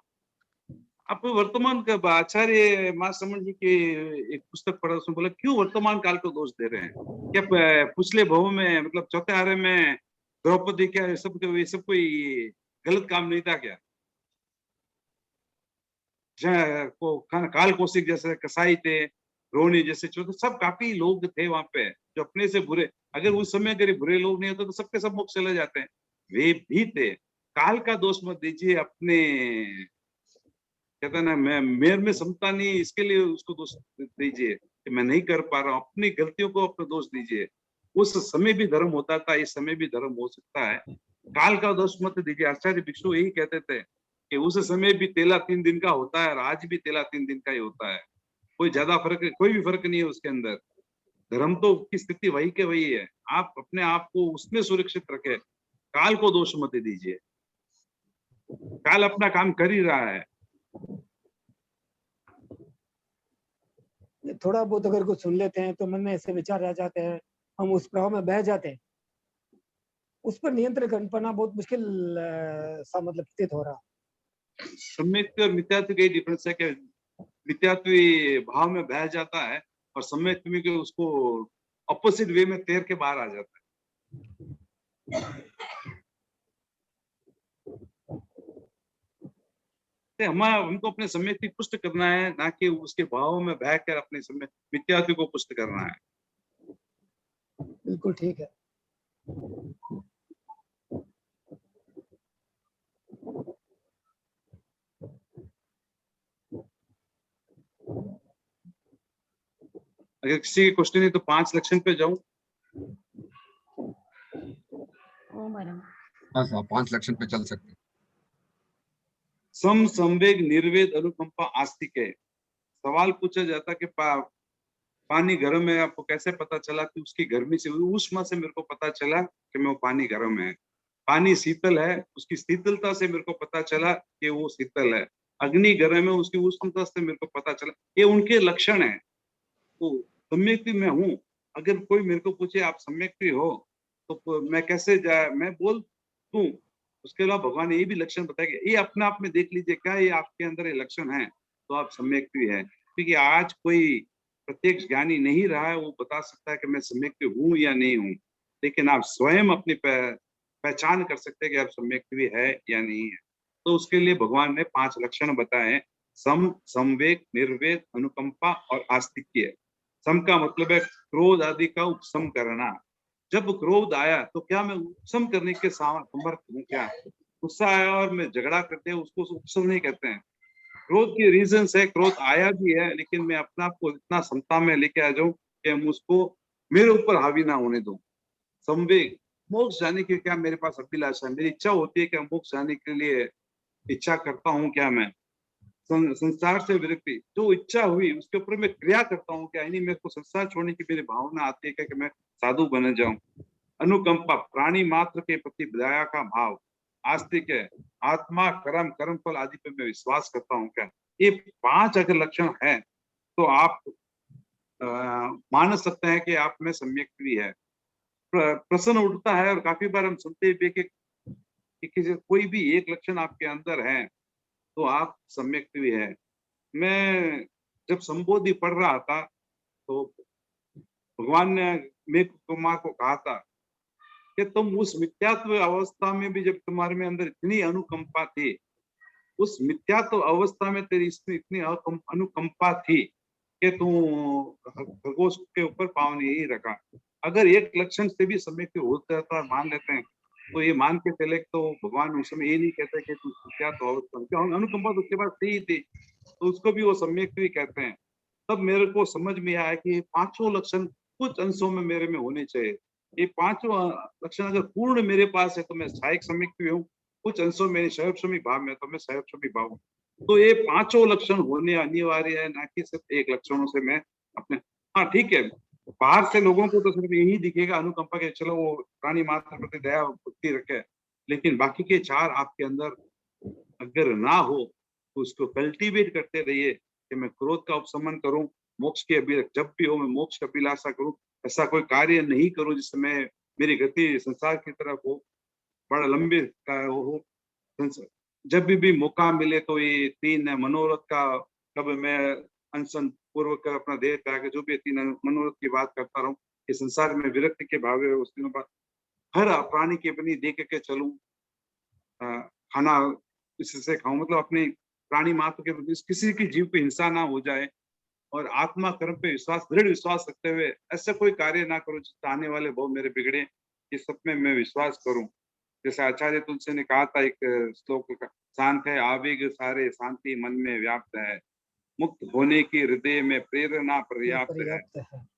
आप वर्तमान का आचार्य महासमण जी की एक पुस्तक पढ़ा, उसमें बोला क्यों वर्तमान काल को दोष दे रहे हैं? क्या पिछले भव में मतलब चौथे आरे में द्रौपदी क्या ये सब कोई गलत काम नहीं था क्या? काल कौशिक जैसे कसाई थे, रोहिणी जैसे चौथे, सब काफी लोग थे वहां पे जो अपने से बुरे, अगर उस समय अगर बुरे लोग नहीं होते तो सबके सब मोक्ष चले जाते हैं। वे भी थे। काल का दोष मत दीजिए, अपने कहता ना मैं मेरे में क्षमता नहीं, इसके लिए उसको दोष दीजिए कि मैं नहीं कर पा रहा हूँ। अपनी गलतियों को अपना दोष दीजिए। उस समय भी धर्म होता था, इस समय भी धर्म हो सकता है। काल का दोष मत दीजिए। आचार्य भिक्षु यही कहते थे कि उस समय भी तेला 3 दिन का होता है और आज भी तेला 3 दिन का ही होता है। कोई ज्यादा फर्क, कोई भी फर्क नहीं है उसके अंदर। धर्म तो की स्थिति वही के वही है। आप अपने आप को उसमें सुरक्षित रखें, काल को दोष मत दीजिए। काल अपना काम कर ही रहा है। थोड़ा बहुत अगर कुछ सुन लेते हैं तो मन में ऐसे विचार आ जाते हैं, हम उस प्रवाह में बह जाते हैं। उस पर नियंत्रण कर पाना बहुत मुश्किल सा मतलब प्रतीत हो रहा। सम्यक्ति और मिथ्यात्व का डिफरेंस है कि मिथ्यात्वी भाव में बह जाता है और सम्यक्ति के उसको ऑपोजिट वे में तैर के बाहर आ जाता है। हमको अपने सम्यक्ति पुष्ट करना है, ना कि उसके भाव में बहकर अपने समय मिथ्यात्व को पुष्ट करना है। बिल्कुल ठीक है। अगर किसी के क्वेश्चन है तो 5 लक्षण पे जाऊं। हाँ साहब 5 लक्षण पे चल सकते हैं। सम संवेग निर्वेद अनुकंपा आस्तिक है। सवाल पूछा जाता कि पानी गर्म है, आपको कैसे पता चला? कि उसकी गर्मी से, ऊष्मा से मेरे को पता चला कि मैं वो पानी गर्म है। पानी शीतल है, उसकी शीतलता से मेरे को पता चला कि वो शीतल है। अग्नि गर्म है, उसकी उष्णता से मेरे को पता चला। ये उनके लक्षण है। तो सम्यक्ति में हूँ। अगर कोई मेरे को पूछे आप सम्यक्ति हो तो मैं कैसे मैं बोल दूं? उसके अलावा भगवान ने ये भी लक्षण बताया कि ये अपने आप में देख लीजिए, क्या ये आपके अंदर ये लक्षण है तो आप सम्यक्ति है। क्योंकि आज कोई प्रत्यक्ष ज्ञानी नहीं रहा है, वो बता सकता है कि मैं सम्यक्ति हूँ या नहीं हूँ, लेकिन आप स्वयं अपनी पहचान कर सकते हैं कि आप सम्यक्ति है या नहीं है। तो उसके लिए भगवान ने 5 लक्षण बताए। सम, संवेग, निर्वेद, अनुकंपा और आस्तिक्य। सम का मतलब है क्रोध आदि का उपशम करना। जब क्रोध आया तो क्या मैं उपशम करने के समर्थ हूँ? क्या गुस्सा आया और मैं झगड़ा करते हैं उसको उपशम नहीं कहते हैं। क्रोध के रीजन है, क्रोध आया भी है, लेकिन मैं अपना को इतना समता में लेके आ जाऊं कि हम उसको मेरे ऊपर हावी ना होने दूं। संवेग, मोक्ष जाने की क्या मेरे पास अभिलाषा है, मेरी इच्छा होती है कि मोक्ष जाने के लिए इच्छा करता हूँ क्या मैं। संसार से विरक्ति, जो इच्छा हुई उसके ऊपर मैं क्रिया करता हूँ क्या, यानी मेरे को संसार छोड़ने की मेरी भावना आती है क्या कि मैं साधु बन जाऊं। अनुकंपा, प्राणी मात्र के प्रति दया का भाव। आस्तिक है, आत्मा, कर्म, कर्म फल आदि पे मैं विश्वास करता हूँ क्या। ये 5 अगर लक्षण है तो आप मान सकते हैं कि आप में सम्यक भी है। प्रश्न उठता है और काफी बार हम सुनते भी कि कोई भी एक लक्षण आपके अंदर है तो आप सम्यक भी है। मैं जब संबोधि पढ़ रहा था तो भगवान ने मेघ कुमार को कहा था कि तुम उस मिथ्यात्व अवस्था में भी जब तुम्हारे में अंदर इतनी अनुकंपा थी, उस मिथ्यात्व अवस्था में तेरी इसमें इतनी अनुकंपा थी कि तू खरगोश के ऊपर पाँव नहीं रखा। अगर एक लक्षण से भी सम्यक होता है मान लेते हैं तो ये मान के चले तो भगवान उस समय ये नहीं कहते कि तू मिथ्यात्व अवस्था, अनुकंपा तो उसके बाद थी तो उसको भी वो सम्यक भी कहते हैं। तब मेरे को समझ में आया कि 5 लक्षण कुछ अंशों में मेरे में होने चाहिए। ये 5 लक्षण अगर पूर्ण मेरे पास है तो मैं सहायक सम्यक भी हूँ, कुछ अंशों में सहयोपशमी भाव में तो मैं सहयोपशमी भाव हूँ। तो ये 5 लक्षण होने अनिवार्य है, ना कि सिर्फ एक लक्षणों से मैं अपने। हाँ ठीक है, बाहर से लोगों को तो सिर्फ यही दिखेगा अनुकंपा के, चलो वो प्राणी मात्र प्रति दया भक्ति रखे, लेकिन बाकी के 4 आपके अंदर अगर ना हो तो उसको कल्टीवेट करते रहिए कि मैं क्रोध का उपशमन करूं, मोक्ष के जब भी हो मैं मोक्ष का अभिलाषा करूं, ऐसा कोई कार्य नहीं करूं जिसमें मेरी गति संसार की तरफ हो, बड़ा लंबे का हो। जब भी मौका मिले तो ये 3 मनोरथ का कब मैं अनशन पूर्वक अपना देह त्याग, जो भी 3 मनोरथ की बात करता रहूं कि संसार में विरक्ति के भाव है, उस दिनों बाद हर प्राणी की अपनी देख के चलूं, खाना इससे खाऊं, मतलब अपने प्राणी मात्र के प्रति किसी की जीव की हिंसा ना हो जाए, और आत्मा कर्म पे विश्वास, दृढ़ विश्वास रखते हुए ऐसा कोई कार्य ना करूं जिससे आने वाले बहुत मेरे बिगड़े, ये सब में मैं विश्वास करूं। जैसे आचार्य तुलसी ने कहा था एक श्लोक का, शांत है आवेग सारे, शांति मन में व्याप्त है, मुक्त होने की हृदय में प्रेरणा पर्याप्त है,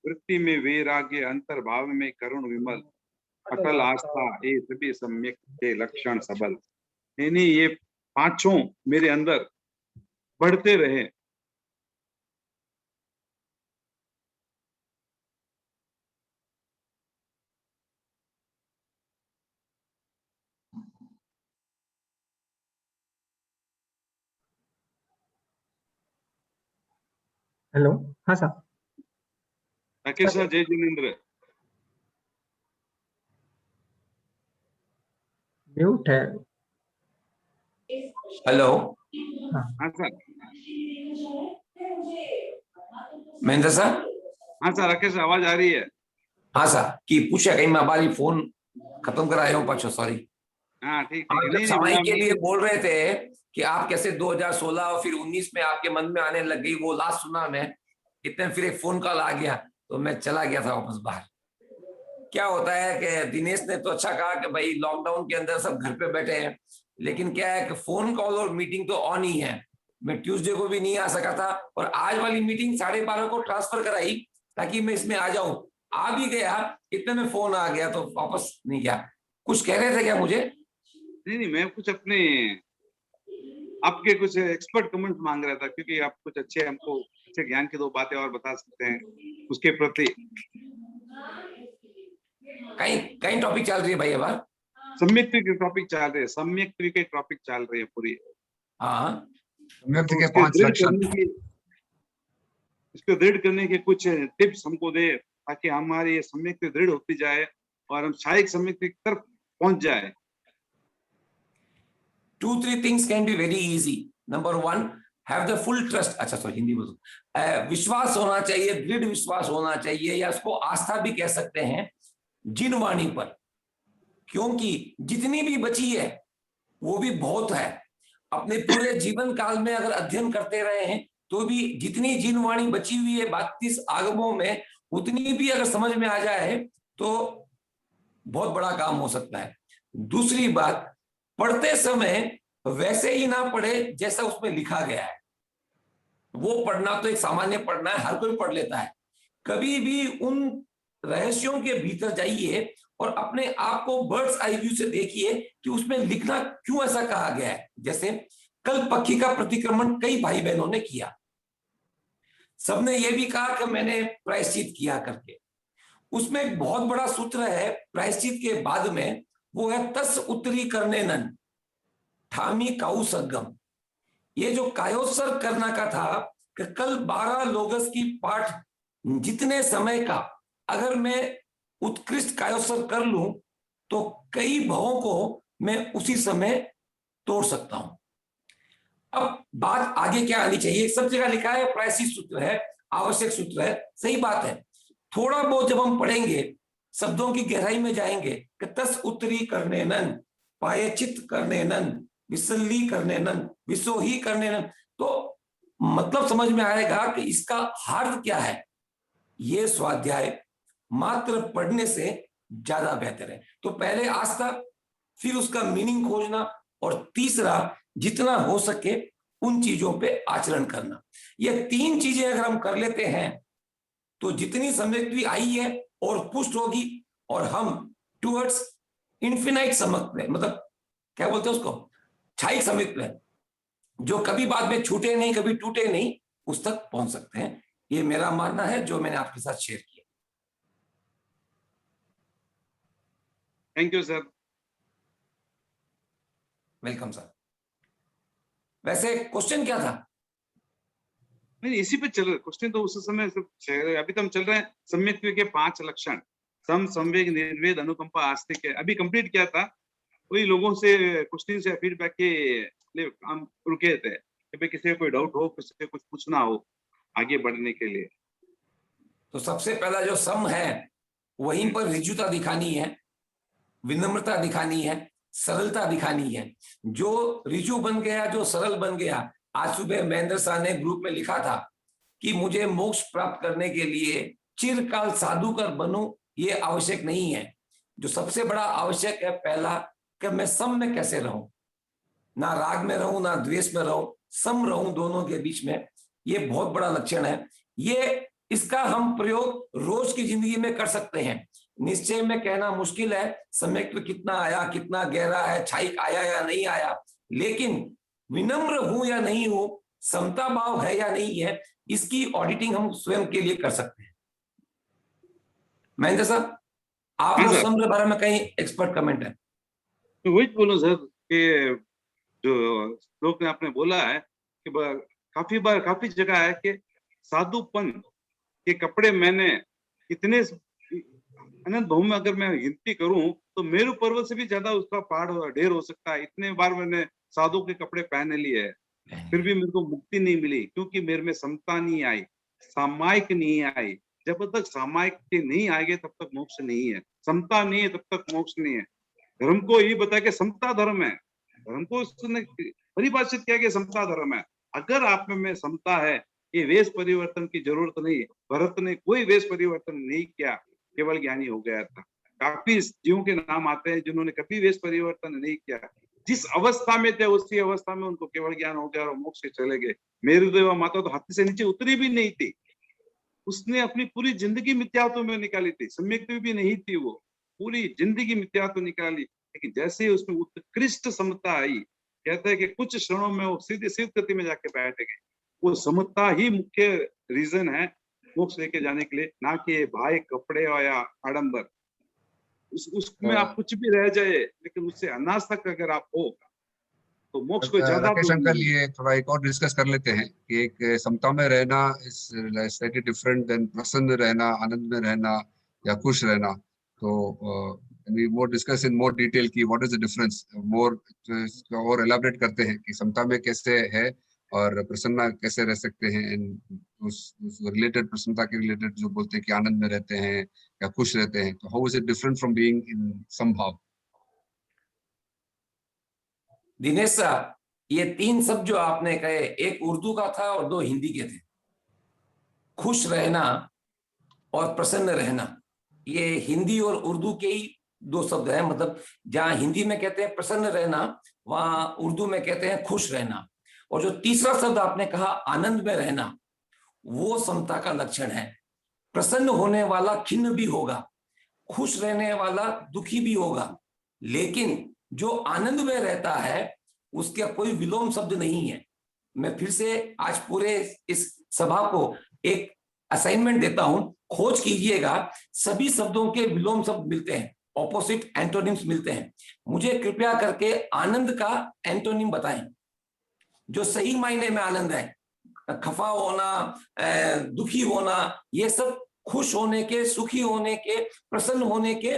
वृत्ति में वैराग्य, अंतर्भाव में करुण विमल, अटल आस्था, ये सभी सम्यक के लक्षण सबल। यानी ये 5 मेरे अंदर बढ़ते रहे। हेलो, हाँ सर। राकेश सर, जय जिनेन्द्र। म्यूट है। हेलो, हाँ सर। महेंद्र सर। हाँ सर, राकेश आवाज आ रही है? हाँ सर, की पूछा कहीं मैं हमारी फोन खत्म कराया हूँ पाछो, सॉरी। हाँ ठीक आप है। जब समय के लिए बोल रहे थे कि आप कैसे 2016 और फिर 19 में आपके मन में आने लग गई, वो लास्ट सुना मैं, इतने फिर एक फोन कॉल आ गया तो मैं चला गया था वापस बाहर। क्या होता है कि दिनेश ने तो अच्छा कहा कि भाई लॉकडाउन के अंदर सब घर पे बैठे हैं, लेकिन क्या है कि फोन कॉल और मीटिंग तो ऑन ही है। मैं ट्यूसडे को भी नहीं आ सका था और आज वाली मीटिंग 12:30 को ट्रांसफर कराई ताकि मैं इसमें आ जाऊं, आ भी गया, इतने में फोन आ गया तो वापस नहीं गया। कुछ कह रहे थे क्या मुझे? नहीं, मैं कुछ अपने आपके कुछ एक्सपर्ट कमेंट मांग रहा था, क्योंकि आप कुछ अच्छे हमको अच्छे ज्ञान की 2 बातें और बता सकते हैं उसके प्रति। कहीं टॉपिक चल रही है भाई, अब सम्यक्त्व के टॉपिक चल रहे हैं, सम्यक्त्व के टॉपिक चल रही है पूरी। हाँ, सम्यक्त्व के 5 लक्षण, इसको दृढ़ करने के कुछ टिप्स हमको दे ताकि हमारी ये सम्यक्त्व दृढ़ होती जाए और हम सहायक सम्यक्त्व की तरफ पहुंच जाए। 2-3 things can be very easy. Number 1, have the full trust. अच्छा सॉरी, हिंदी बोलो। विश्वास होना चाहिए, दृढ़ विश्वास होना चाहिए, या उसको आस्था भी कह सकते हैं जिन वाणी पर, क्योंकि जितनी भी बची है वो भी बहुत है। अपने पूरे जीवन काल में अगर अध्ययन करते रहे हैं तो भी जितनी जिन वाणी बची हुई है 32 आगमों में, उतनी भी अगर समझ में आ जाए तो बहुत बड़ा काम हो सकता है। दूसरी बात, पढ़ते समय वैसे ही ना पढ़े जैसा उसमें लिखा गया है। वो पढ़ना तो एक सामान्य पढ़ना है, हर कोई पढ़ लेता है। कभी भी उन रहस्यों के भीतर जाइए और अपने आप को बर्ड्स आई व्यू से देखिए कि उसमें लिखना क्यों ऐसा कहा गया है। जैसे कल पक्षी का प्रतिक्रमण कई भाई बहनों ने किया, सबने ये भी कहा कि मैंने प्रायश्चित किया करके। उसमें एक बहुत बड़ा सूत्र है प्रायश्चित के बाद में, वो है तस उत्तरी करने नन ठामी काउ सगम। ये जो कायोत्सर्ग करना का था कि कल 12 लोगस की पाठ जितने समय का अगर मैं उत्कृष्ट कायोत्सर्ग कर लूं तो कई भवों को मैं उसी समय तोड़ सकता हूं। अब बात आगे क्या आनी चाहिए, सब जगह लिखा है प्रायश्चित सूत्र है, आवश्यक सूत्र है, सही बात है। थोड़ा बहुत जब हम पढ़ेंगे, शब्दों की गहराई में जाएंगे कि तस उत्तरी करने नन, पायचित करने नन, विसल्ली करने नन, विसोही करने नन, तो मतलब समझ में आएगा कि इसका अर्थ क्या है। ये स्वाध्याय मात्र पढ़ने से ज्यादा बेहतर है। तो पहले आस्था, फिर उसका मीनिंग खोजना, और तीसरा जितना हो सके उन चीजों पे आचरण करना। ये 3 चीजें अगर हम कर लेते हैं तो जितनी समृद्धि आई है और पुष्ट होगी, और हम टुवर्ड्स इन्फिनाइट समत्व, मतलब क्या बोलते हैं उसको, क्षायिक समत्व, जो कभी बाद में छूटे नहीं, कभी टूटे नहीं, उस तक पहुंच सकते हैं। ये मेरा मानना है जो मैंने आपके साथ शेयर किया। Thank you sir. Welcome sir. वैसे क्वेश्चन क्या था? नहीं, इसी पे चल रहे क्वेश्चन तो उस समय अभी तो हम चल रहे हैं सम्यक्त्व के 5 लक्षण, सम, संवेग, निर्वेद, अनुकंपा, आस्तिक है। अभी कंप्लीट किया था, वही लोगों से क्वेश्चन से फीडबैक के लिए हम रुके थे कि भाई किसी को कोई डाउट हो, किसी को कुछ पूछना हो आगे बढ़ने के लिए। तो सबसे पहला जो सम है वहीं पर रिजुता दिखानी है, विनम्रता दिखानी है, सरलता दिखानी है। जो रिजु बन गया, जो सरल बन गया, आज सुबह महेंद्र साहब ने ग्रुप में लिखा था कि मुझे मोक्ष प्राप्त करने के लिए चिरकाल साधु कर बनूं, ये आवश्यक नहीं है। जो सबसे बड़ा आवश्यक है पहला, कि मैं सम में कैसे रहूं, ना राग में रहूं ना द्वेष में रहूं, सम रहूं दोनों के बीच में। ये बहुत बड़ा लक्षण है। ये इसका हम प्रयोग रोज की जिंदगी में कर सकते हैं। निश्चय में कहना मुश्किल है सम्यक्त्व कितना आया, कितना गहरा है, क्षायिक आया या नहीं आया, लेकिन विनम्र हूं या नहीं हूं, समता भाव है या नहीं है, इसकी ऑडिटिंग हम स्वयं के लिए कर सकते हैं। महेंद्र साहब, आप लोग सम के बारे में कहीं एक्सपर्ट कमेंट है? तो वही बोलो सर कि जो श्लोक ने आपने बोला है कि काफी जगह है कि साधुपन के कपड़े मैंने इतने अनंत बहु में अगर मैं गिनती करूं तो मेरु पर्वत से भी ज्यादा उसका पहाड़ ढेर हो सकता है। इतने बार मैंने साधु के कपड़े पहने लिए है, फिर भी मेरे को मुक्ति नहीं मिली, क्योंकि मेरे में समता नहीं आई, सामायिक नहीं आई। जब तक सामायिक नहीं आएंगे तब तक मोक्ष नहीं है, समता नहीं है तब तक मोक्ष नहीं है। धर्म को ये बताया कि समता धर्म है, धर्म को उसने परिभाषित किया कि समता धर्म है। अगर आप में समता है, ये वेश परिवर्तन की जरूरत नहीं। भरत ने कोई वेश परिवर्तन नहीं किया, केवल ज्ञानी हो गया था। काफी जीवों के नाम आते हैं जिन्होंने कभी वेश परिवर्तन नहीं किया, जिस अवस्था में थे उसी अवस्था में उनको केवल ज्ञान हो गया और मोक्ष से चले गए। मेरुदेवा माता तो हाथी से नीचे उतरी भी नहीं थी, उसने अपनी पूरी जिंदगी मिथ्यात्व में निकाली थी, सम्यक्त्व भी नहीं थी, वो पूरी जिंदगी मिथ्यात्व निकाली। लेकिन जैसे ही उसमें उत्कृष्ट समता आई, कहते हैं कि कुछ क्षणों में वो सीधे शिव गति में जाके बैठ गए। वो समता ही मुख्य रीजन है मोक्ष लेके जाने के लिए, ना कि भाई कपड़े या आडंबर। उसमें आप कुछ भी रह जाए, लेकिन उससे अनाज तक अगर आप हो तो मोक्ष को ज्यादा। राकेश अंकल, ये थोड़ा एक और डिस्कस कर लेते हैं कि एक समता में रहना इज स्लाइटली डिफरेंट देन प्रसन्न रहना, आनंद में रहना या खुश रहना। तो we more discuss in more detail की what is the difference, more और एलाबरेट करते हैं कि समता में कैसे है और प्रसन्न कैसे रह सकते हैं। उस रिलेटेड, प्रसन्नता के रिलेटेड जो बोलते हैं कि आनंद में रहते हैं या खुश रहते हैं, तो how is it different from being in समभाव? दिनेश साहब, ये 3 शब्द जो आपने कहे, एक उर्दू का था और 2 हिंदी के थे। खुश रहना और प्रसन्न रहना, ये हिंदी और उर्दू के ही 2 शब्द हैं। मतलब जहां हिंदी में कहते हैं प्रसन्न रहना, वहां उर्दू में कहते हैं खुश रहना। और जो तीसरा शब्द आपने कहा आनंद में रहना, वो समता का लक्षण है। प्रसन्न होने वाला खिन्न भी होगा, खुश रहने वाला दुखी भी होगा, लेकिन जो आनंद में रहता है उसका कोई विलोम शब्द नहीं है। मैं फिर से आज पूरे इस सभा को एक असाइनमेंट देता हूं, खोज कीजिएगा, सभी शब्दों के विलोम शब्द मिलते हैं, ऑपोजिट एंटोनिम्स मिलते हैं। मुझे कृपया करके आनंद का एंटोनिम बताएं जो सही मायने में आनंद है। खफा होना, दुखी होना, ये सब खुश होने के, सुखी होने के, प्रसन्न होने के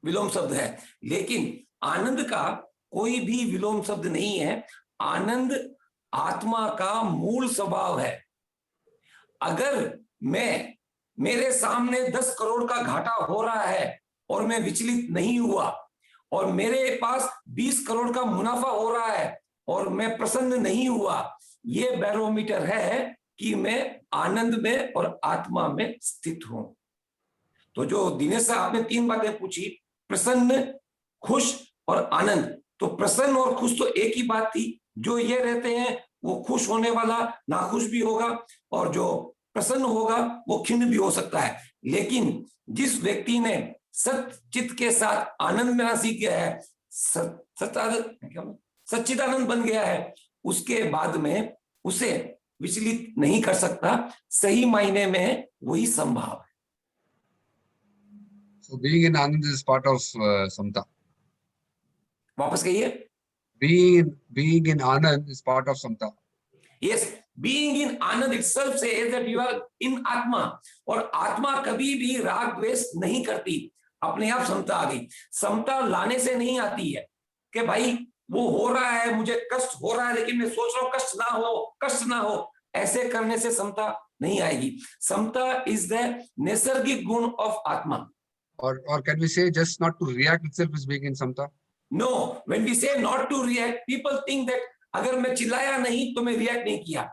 विलोम शब्द है। लेकिन आनंद का कोई भी विलोम शब्द नहीं है। आनंद आत्मा का मूल स्वभाव है। अगर मेरे सामने 10 करोड़ का घाटा हो रहा है और मैं विचलित नहीं हुआ, और मेरे पास 20 करोड़ का मुनाफा हो रहा है और मैं प्रसन्न नहीं हुआ, ये बैरोमीटर है कि मैं आनंद में और आत्मा में स्थित हूं। तो जो दिनेश साहब आपने 3 बातें पूछी, प्रसन्न, खुश और आनंद, तो प्रसन्न और खुश तो एक ही बात थी। जो ये रहते हैं वो खुश होने वाला नाखुश भी होगा, और जो प्रसन्न होगा वो खिन्न भी हो सकता है। लेकिन जिस व्यक्ति ने सच्चित के साथ आनंद में सीख गया है, सच्चिदानंद बन गया है, उसके बाद में उसे विचलित नहीं कर सकता। सही मायने में वही संभाव है। So being in Anand is part of Samta. वापस कहिए। Being in Anand is part of Samta. Yes, being in Anand itself says that you are in Atma. और आत्मा कभी भी राग द्वेष नहीं करती, अपने आप समता आ गई। समता लाने से नहीं आती है कि भाई वो हो रहा है, मुझे कष्ट हो रहा है, लेकिन मैं सोच रहा हूं कष्ट ना हो, ऐसे करने से समता नहीं आएगी। समता इज द नैसर्गिक गुण ऑफ आत्मा। Or can we say just not to react itself is being in Samta? No, when we say not to react, people think that अगर मैं चिल्लाया नहीं तो मैं रिएक्ट नहीं किया।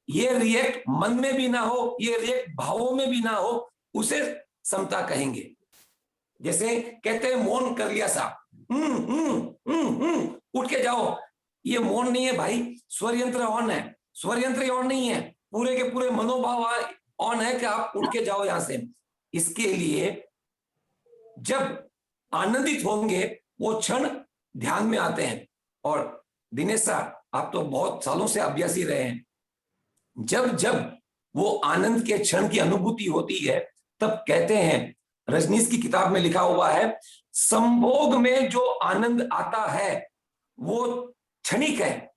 ये रिएक्ट मन में भी ना हो, ये रिएक्ट भावों में भी ना हो, उसे समता कहेंगे। जैसे कहते हैं मौन कर लिया सा, उठ के जाओ, ये मौन नहीं है भाई, स्वर यंत्र ऑन है। स्वर यंत्र ऑन नहीं है, पूरे के पूरे मनोभाव ऑन है कि आप उठ के जाओ यहां से। इसके लिए जब आनंदित होंगे वो क्षण ध्यान में आते हैं। और दिनेश साहब, आप तो बहुत सालों से अभ्यासी रहे हैं, जब वो आनंद के क्षण की अनुभूति होती है, तब कहते हैं, रजनीश की किताब में लिखा हुआ है, संभोग में जो आनंद आता है वो क्षणिक है,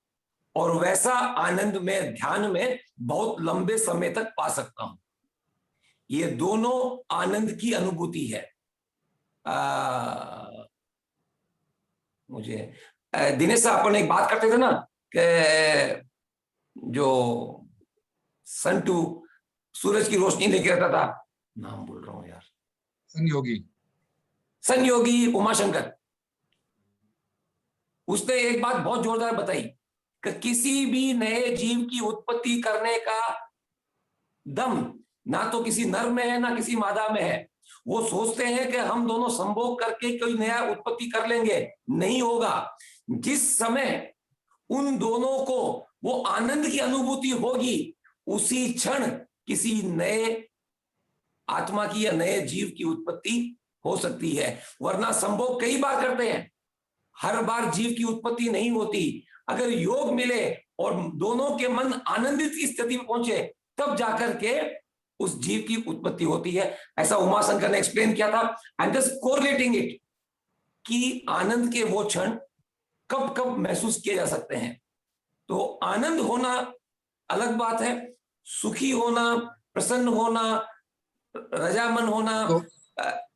और वैसा आनंद में ध्यान में बहुत लंबे समय तक पा सकता हूं। ये दोनों आनंद की अनुभूति है। मुझे दिनेश साहब अपन एक बात करते थे ना कि जो सन टू सूरज की रोशनी लेके रहता था, नाम बोल रहा हूं यार, संयोगी उमाशंकर, उसने एक बात बहुत जोरदार बताई कि किसी भी नए जीव की उत्पत्ति करने का दम ना तो किसी नर में है ना किसी मादा में है। वो सोचते हैं कि हम दोनों संभोग करके कोई नया उत्पत्ति कर लेंगे, नहीं होगा। जिस समय उन दोनों को वो आनंद की अनुभूति होगी, उसी क्षण किसी नए आत्मा की या नए जीव की उत्पत्ति हो सकती है। वरना संभोग कई बार करते हैं, हर बार जीव की उत्पत्ति नहीं होती। अगर योग मिले और दोनों के मन आनंदित की स्थिति में पहुंचे, तब जाकर के उस जीव की उत्पत्ति होती है। ऐसा उमाशंकर ने एक्सप्लेन किया था। I am just correlating it कि आनंद के वो क्षण कब कब महसूस किए जा सकते हैं। तो आनंद होना अलग बात है, सुखी होना, प्रसन्न होना, रजामन होना,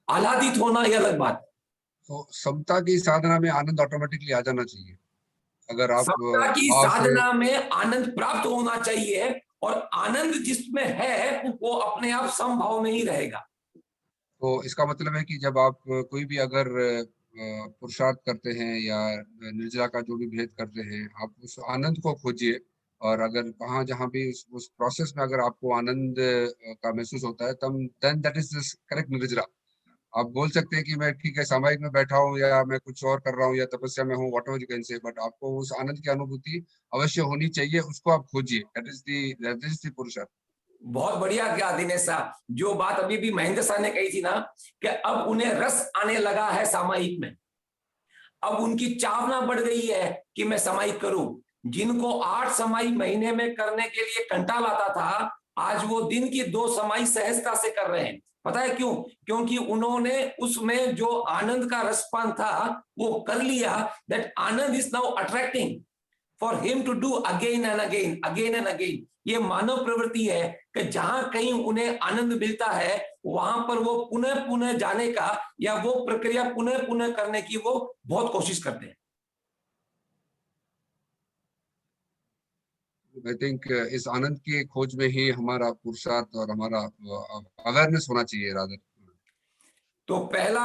आह्लादित होना, यह अलग बात। तो समता की साधना में आनंद ऑटोमेटिकली आ जाना चाहिए। अगर आप समता की साधना में आनंद प्राप्त होना चाहिए, और आनंद जिसमें है वो अपने आप समभाव में ही रहेगा। तो इसका मतलब है कि जब आप कोई भी अगर पुरुषार्थ करते हैं या निर्जरा का जो भी भेद करते हैं, आप उस आनंद को खोजिए। और अगर कहाँ जहाँ भी उस प्रोसेस में अगर आपको आनंद का महसूस होता है, तब देन दैट इज करेक्ट निर्जरा। आप बोल सकते हैं कि मैं ठीक है सामायिक में बैठा हूँ या मैं कुछ और कर रहा हूँ या तपस्या में हूँ, whatever you can say, but आपको उस आनंद की अनुभूति अवश्य होनी चाहिए, उसको आप खोजिए। दैट इज द पुरुषार्थ। बहुत बढ़िया क्या दिनेश साहब, जो बात अभी भी महेंद्र साहब ने कही थी ना कि अब उन्हें रस आने लगा है सामायिक में, अब उनकी चाहना बढ़ गई है कि मैं सामायिक करूं। जिनको 8 समाई महीने में करने के लिए कंटाल आता था, आज वो दिन की 2 समाई सहजता से कर रहे हैं। पता है क्यों? क्योंकि उन्होंने उसमें जो आनंद का रसपान था वो कर लिया। दैट आनंद is now attracting for him to do again and again, again and again. ये मानव प्रवृत्ति है कि जहां कहीं उन्हें आनंद मिलता है वहां पर वो पुनः पुनः जाने का या वो प्रक्रिया पुनः पुनः करने की वो बहुत कोशिश करते हैं। आई थिंक इस आनंद की खोज में ही हमारा पुरुषार्थ और हमारा अवेयरनेस होना चाहिए रादर। तो पहला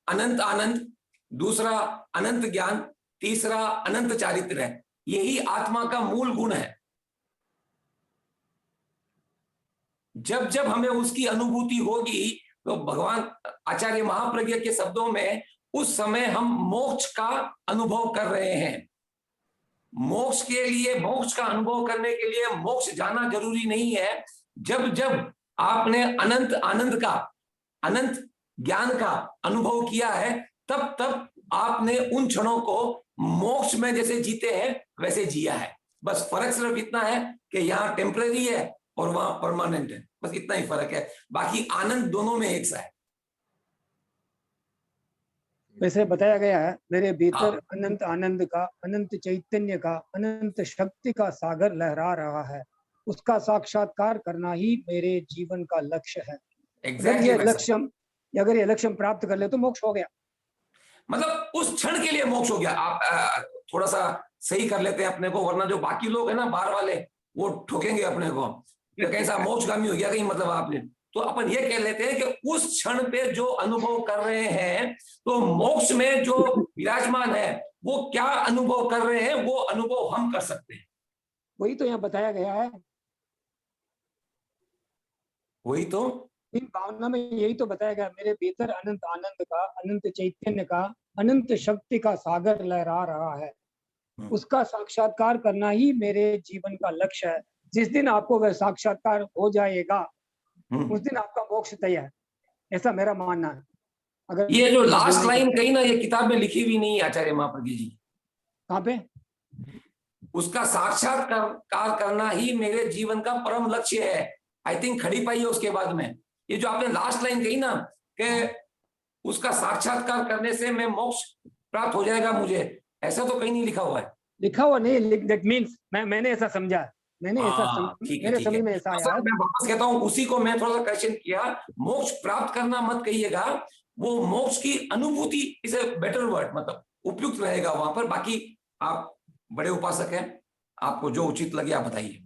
अनंत आनंद, दूसरा अनंत ज्ञान, तीसरा अनंत चारित्र है। यही आत्मा का मूल गुण है। जब जब हमें उसकी अनुभूति होगी तो भगवान आचार्य महाप्रज्ञ के शब्दों में उस समय हम मोक्ष का अनुभव कर रहे हैं। मोक्ष के लिए, मोक्ष का अनुभव करने के लिए मोक्ष जाना जरूरी नहीं है। जब जब आपने अनंत आनंद का, अनंत ज्ञान का अनुभव किया है, तब तब आपने उन क्षणों को मोक्ष में जैसे जीते हैं वैसे जिया है। बस फर्क सिर्फ इतना है कि यहाँ टेम्परेरी है और वहां परमानेंट है, बस इतना ही फर्क है। बाकी आनंद दोनों में एक सा है। वैसे बताया गया है, मेरे भीतर अनंत आनंद का, अनंत चैतन्य का, अनंत शक्ति का सागर लहरा रहा है। उसका साक्षात्कार करना ही मेरे जीवन का लक्ष्य है। अगर ये लक्ष्य प्राप्त कर ले तो मोक्ष हो गया। मतलब उस क्षण के लिए मोक्ष हो गया। आप थोड़ा सा सही कर लेते हैं अपने को, वरना जो बाकी लोग है ना बाहर वाले, वो ठोकेंगे अपने को कैसा मोक्षगामी हो गया कहीं, मतलब आपने। तो अपन ये कह लेते हैं कि उस क्षण पे जो अनुभव कर रहे हैं, तो मोक्ष में जो विराजमान है वो क्या अनुभव कर रहे हैं, वो अनुभव हम कर सकते हैं। वही तो यहाँ बताया गया है। वही तो इन भावना में यही तो बताया गया, मेरे भीतर अनंत आनंद का, अनंत चैतन्य का, अनंत शक्ति का सागर लहरा रहा है। उसका साक्षात्कार करना ही मेरे जीवन का लक्ष्य है। जिस दिन आपको वह साक्षात्कार हो जाएगा उस दिन आपका मोक्ष तय है, ऐसा मेरा मानना है। अगर ये जो लास्ट लाइन कही ना, ये किताब में लिखी हुई नहीं है आचार्य महाप्रज्ञ जी। कहाँ पे? उसका साक्षात्कार करना ही मेरे जीवन का परम लक्ष्य है। आई थिंक खड़ी पाई है उसके बाद में। ये जो आपने लास्ट लाइन कही ना कि उसका साक्षात्कार करने से मैं मोक्ष प्राप्त हो जाएगा मुझे, ऐसा तो कहीं नहीं लिखा हुआ है। लिखा हुआ नहीं, दैट मीन्स मैंने ऐसा समझा, मैंने ऐसा मेरे समझ में ऐसा आया। मैं वापस कहता हूँ, उसी को मैं थोड़ा सा क्वेश्चन किया। मोक्ष प्राप्त करना मत कहिएगा, वो मोक्ष की अनुभूति इज ए बेटर वर्ड, मतलब उपयुक्त रहेगा वहां पर। बाकी आप बड़े उपासक हैं, आपको जो उचित लगे आप बताइए।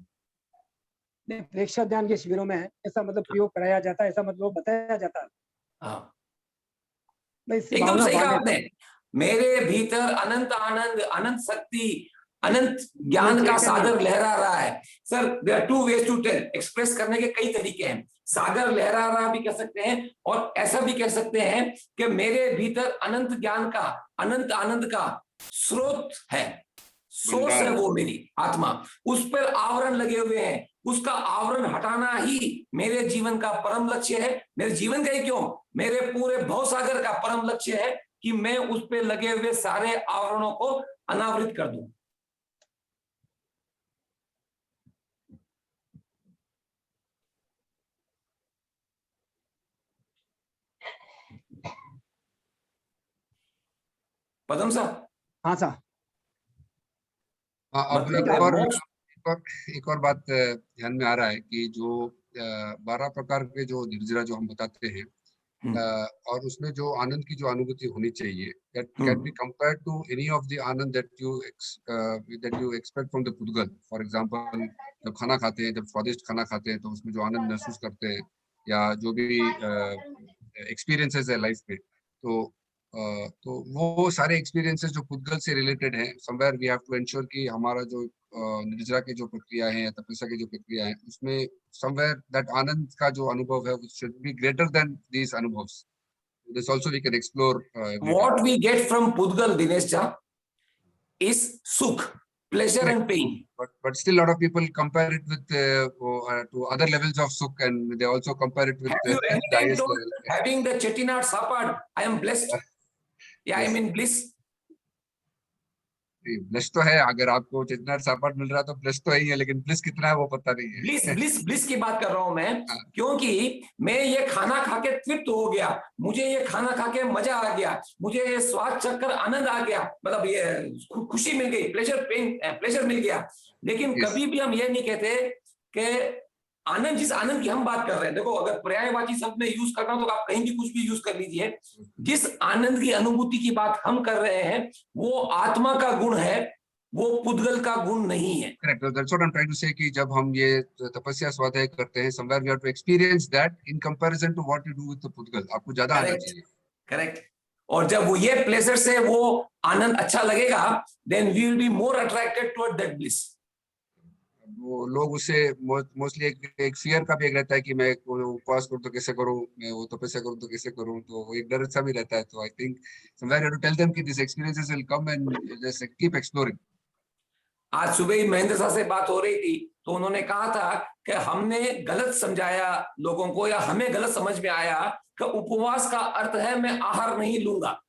प्रेक्षक ध्यान के शिविरों में ऐसा मतलब प्रयोग कराया जाता है, ऐसा मतलब बताया जाता है। हाँ, एकदम सही कहा आपने। मेरे भीतर अनंत आनंद, अनंत शक्ति, अनंत ज्ञान का सागर लहरा रहा है। Sir, there are 2 ways to tell, express करने के कई तरीके हैं। सागर लहरा रहा भी कह सकते हैं और ऐसा भी कह सकते हैं कि मेरे भीतर अनंत ज्ञान का, अनंत आनंद का स्रोत है, सोर्स है वो मेरी आत्मा। उस पर आवरण लगे हुए हैं, उसका आवरण हटाना ही मेरे जीवन का परम लक्ष्य है। मेरे जीवन का ही क्यों, मेरे पूरे भवसागर का परम लक्ष्य है कि मैं उस पे लगे हुए सारे आवरणों को अनावृत कर दूं। पदम साहब। हाँ साहब। एक और बात ध्यान में आ रहा है कि जो 12 प्रकार के जो निर्जरा जो हम बताते हैं, और उसमें जो आनंद की जो अनुभूति होनी चाहिए, that can be compared to any of the आनंद that you expect from the पुद्गल। फॉर एग्जांपल, जब खाना खाते हैं, जब स्वादिष्ट खाना खाते हैं, तो उसमें जो आनंद महसूस करते हैं, या जो भी एक्सपीरियंसेस है लाइफ में, तो तो वो सारे एक्सपीरियंसेस जो पुद्गल से रिलेटेड हैं, somewhere we have to ensure कि हमारा जो निर्जरा की जो प्रक्रिया है या तपस्या की जो प्रक्रिया है, उसमें समवेयर दैट आनंद का जो अनुभव है, should be greater than these अनुभव्स. This also we can explore. What we get from Pudgal, Dinesh Jha, is sukh, pleasure and pain. But still, a lot of people compare it with to other levels of sukh, and they also compare it with Have you any the time highest told, level. having the Chettinad Sapad, I am blessed? Yeah, I am in bliss. Bless तो है, अगर आपको चेतनार सापाट मिल रहा है तो ब्लेस तो ही है, लेकिन ब्लिस कितना है वो पता नहीं है. ब्लिस की बात कर रहा हूं मैं, क्योंकि मैं ये खाना खा के तृप्त हो गया, मुझे ये खाना खा के मजा आ गया, मुझे ये स्वाद चखकर आनंद आ गया, मतलब ये खुशी मिल गई, प्लेजर मिल गया. लेकिन कभी भी हम ये नहीं कहते कि आनंद, जिस आनंद की हम बात कर रहे हैं, देखो अगर पर्यायवाची शब्द में यूज करना तो आप कहीं भी कुछ भी यूज कर लीजिए, जिस आनंद की अनुभूति की बात हम कर रहे हैं वो आत्मा का गुण है, वो पुद्गल का गुण नहीं है. Correct. That's what I am trying to say कि जब हम ये तपस्या स्वाध्याय करते हैं, somewhere we have to experience that in comparison to what you do with the पुद्गल. आपको ज्यादा आना चाहिए. करेक्ट. और जब वो ये प्लेजर से वो आनंद अच्छा लगेगा, then we will be more attracted toward that bliss. वो लोग उससे मोस्टली एक फियर का भी एक रहता है कि मैं उपवास करूं तो कैसे करूं, मैं वो तपस्या करूं तो कैसे करूं, तो वो एक डर सा भी रहता है. तो I think somewhere you have to tell them कि this experiences will come and just keep exploring. आज सुबह ही महेंद्र साहब से बात हो रही थी, तो उन्होंने कहा था कि हमने गलत समझाया लोगों को, या हमें गलत समझ में आया कि उपवास का अर्थ है मैं आहार नहीं लूंगा.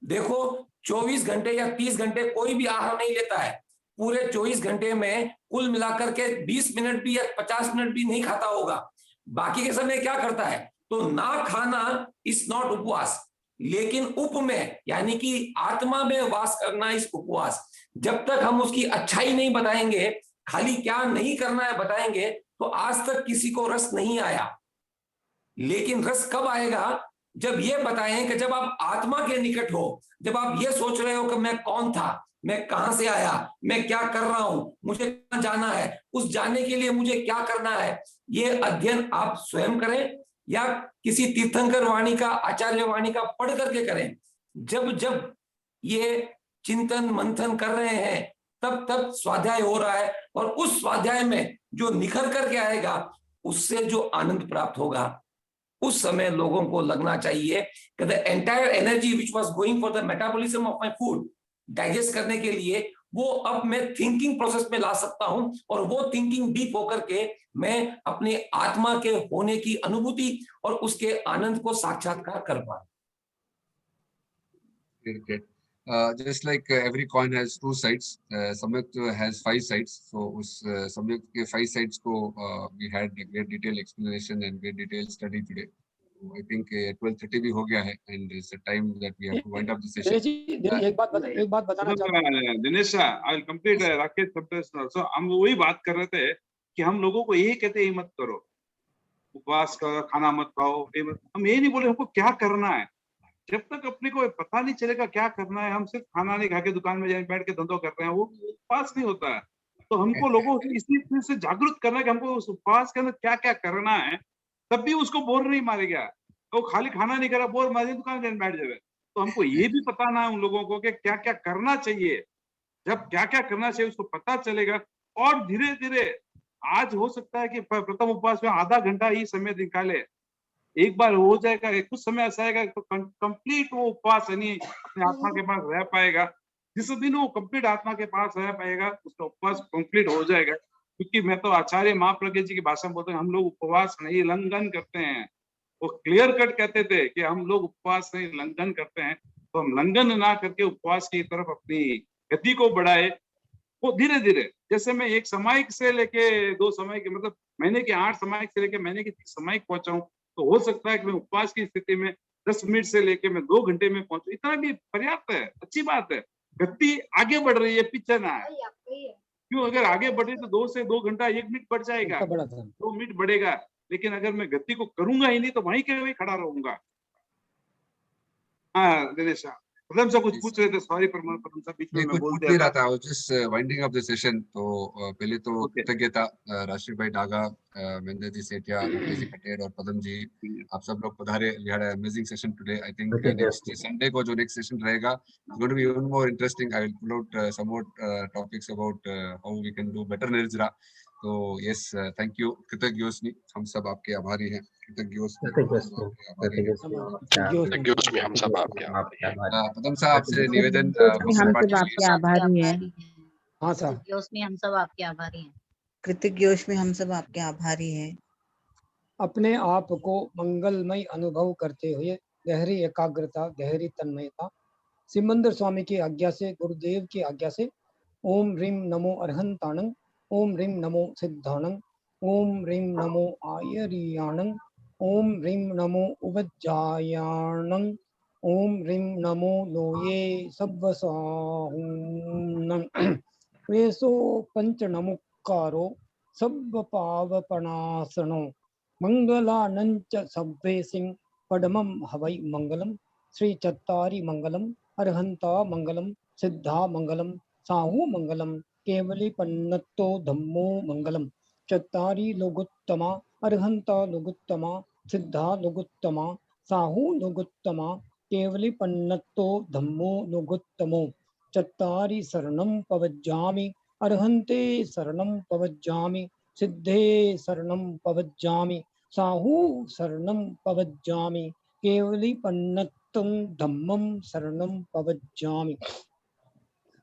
देखो 24 घंटे या 30 घंटे कोई भी आहार नहीं लेता है. पूरे 24 घंटे में कुल मिलाकर के 20 मिनट भी या 50 मिनट भी नहीं खाता होगा. बाकी के समय क्या करता है? तो ना खाना इज नॉट उपवास, लेकिन उप में यानी कि आत्मा में वास करना इस उपवास. जब तक हम उसकी अच्छाई नहीं बताएंगे, खाली क्या नहीं करना है बताएंगे, तो आज तक किसी को रस नहीं आया. लेकिन रस कब आएगा? जब ये बताएं कि जब आप आत्मा के निकट हो, जब आप ये सोच रहे हो कि मैं कौन था, मैं कहां से आया, मैं क्या कर रहा हूं, मुझे कहां जाना है, उस जाने के लिए मुझे क्या करना है. ये अध्ययन आप स्वयं करें या किसी तीर्थंकर वाणी का, आचार्य वाणी का पढ़ करके करें. जब जब ये चिंतन मंथन कर रहे हैं, तब तब स्वाध्याय हो रहा है, और उस स्वाध्याय में जो निखर करके आएगा, उससे जो आनंद प्राप्त होगा, उस समय लोगों को लगना चाहिए कि the entire energy which was going for the metabolism of my food, digest करने के लिए, वो अब मैं थिंकिंग प्रोसेस में ला सकता हूं, और वो थिंकिंग डीप होकर के मैं अपने आत्मा के होने की अनुभूति और उसके आनंद को साक्षात्कार कर पाऊं. Just like every coin has two sides, Samyukt has 5 sides. So उस Samyukt के 5 sides को we had a great detailed explanation and great detailed study today. So I think 12:30 भी हो गया है, and it's a time that we have to wind up the session. एक बात बताना चाहता हूं Dinesh, I will complete Rakesh subtest also. हम वही बात कर रहे थे कि हम लोगों को यही कहते हैं मत करो, उपवास करो, खाना मत खाओ. हम यही नहीं बोले हमको क्या करना है. जब तक अपने को पता नहीं चलेगा क्या करना है, हम सिर्फ खाना नहीं खा के दुकान में जाके बैठ के धंधो कर रहे हैं, वो उपवास नहीं होता है. तो हमको लोगों को इसी चीज से जागरूक करना है कि हमको उस उपवास के अंदर क्या क्या करना है. तब भी उसको बोर नहीं मारेगा, तो खाली खाना नहीं करा, बोर मारे दुकान में बैठ जाए. तो हमको ये भी बताना है उन लोगों को कि क्या क्या करना चाहिए. जब क्या क्या करना चाहिए उसको पता चलेगा, और धीरे धीरे आज हो सकता है कि प्रथम उपवास में आधा घंटा ही समय निकाले, एक बार हो जाएगा, कुछ समय ऐसा आएगा तो कंप्लीट वो उपवास यानी अपने आत्मा के पास रह पाएगा. जिस दिन वो कंप्लीट आत्मा के पास रह पाएगा, उसका उपवास कंप्लीट हो जाएगा. क्योंकि मैं तो आचार्य महाप्रज्ञ जी की भाषा में बोलता हूँ, हम लोग उपवास नहीं लंघन करते हैं. वो क्लियर कट कहते थे कि हम लोग उपवास नहीं लंघन करते हैं. तो हम लंघन ना करके उपवास की तरफ अपनी गति को बढ़ाए. वो धीरे धीरे, जैसे मैं एक सामायिक से लेके 2 सामायिक, मतलब महीने के 8 सामायिक से लेके महीने के 30 सामायिक पहुंचाऊं, तो हो सकता है कि मैं उपवास की स्थिति में 10 मिनट से लेके मैं 2 घंटे में पहुंचू. इतना भी पर्याप्त है, अच्छी बात है. गति आगे बढ़ रही है, पीछे ना है. क्यों? अगर आगे बढ़े तो 2 से 2 घंटा 1 मिनट बढ़ जाएगा, 2 मिनट बढ़ेगा. लेकिन अगर मैं गति को करूंगा ही नहीं तो वहीं के वहीं खड़ा रहूंगा. हाँ दिनेश, प्रथम से कुछ पूछ रहे थे, सॉरी प्रथम से बीच में नहीं, मैं कुछ बोल पूछ दिया नहीं रहा था। था, just winding up the session. तो पहले तो Okay. कृतज्ञता राष्ट्रीय भाई डागा, महेंद्र जी सेठिया, राकेश जी पटेल और पदम जी, आप सब लोग पधारे। We had amazing session today. I think next Sunday को जो नेक्स्ट सेशन रहेगा, it's going to be even more interesting. I will pull out some more topics about how we can do better nirjara. तो यस, थैंक यू। कृतज्ञोस्मि, हम सब आपके आभारी हैं। कृतज्ञोस्मि, कृतज्ञोस्मि, हम सब आपके आभारी हैं। पदम साहब से निवेदन, हम सब आपके आभारी हैं। हाँ सर, कृतज्ञोस्मि, हम सब आपके आभारी हैं। कृतज्ञोस्मि, हम सब आपके आभारी हैं। अपने आप को मंगलमय अनुभव करते हुए गहरी एकाग्रता, गहरी तन्मयता, सिमंदर स्वामी की आज्ञा से, गुरुदेव की आज्ञा से, ओम ह्रीम नमो अरहंताणं, ओम ह्रीम नमो सिद्धाणं, ओम ह्रीम नमो आयरियाणं, ओम ह्रीम नमो उवज्जायाणं, ओम ह्रीम नमो लोये सब्बसाहुणं। वेसो पंच नमुक्कारो सब्ब पावपनासनो, मंगलानंच सब्बे सिंह पडमम हवै मंगलम। श्री चत्तारी मंगलम, अरहंता मंगलम, सिद्धा मंगलम, साहू मंगलम, केवली पन्नतो धम्मो मंगलम। चत्तारी लोगुत्तमा, अरहंता लोगुत्तमा, सिद्धा लोगुत्तमा, साहू लोगुत्तमा, केवली पन्नतो धम्मो लोगुत्तमो। चत्तारी शरणं पवज्जामि, अरहंते शरणं पवज्जामि, सिद्धे शरणं पवज्जामि, साहू शरणं पवज्जामि, केवली पन्नतं धम्मं शरणं पवज्जामि।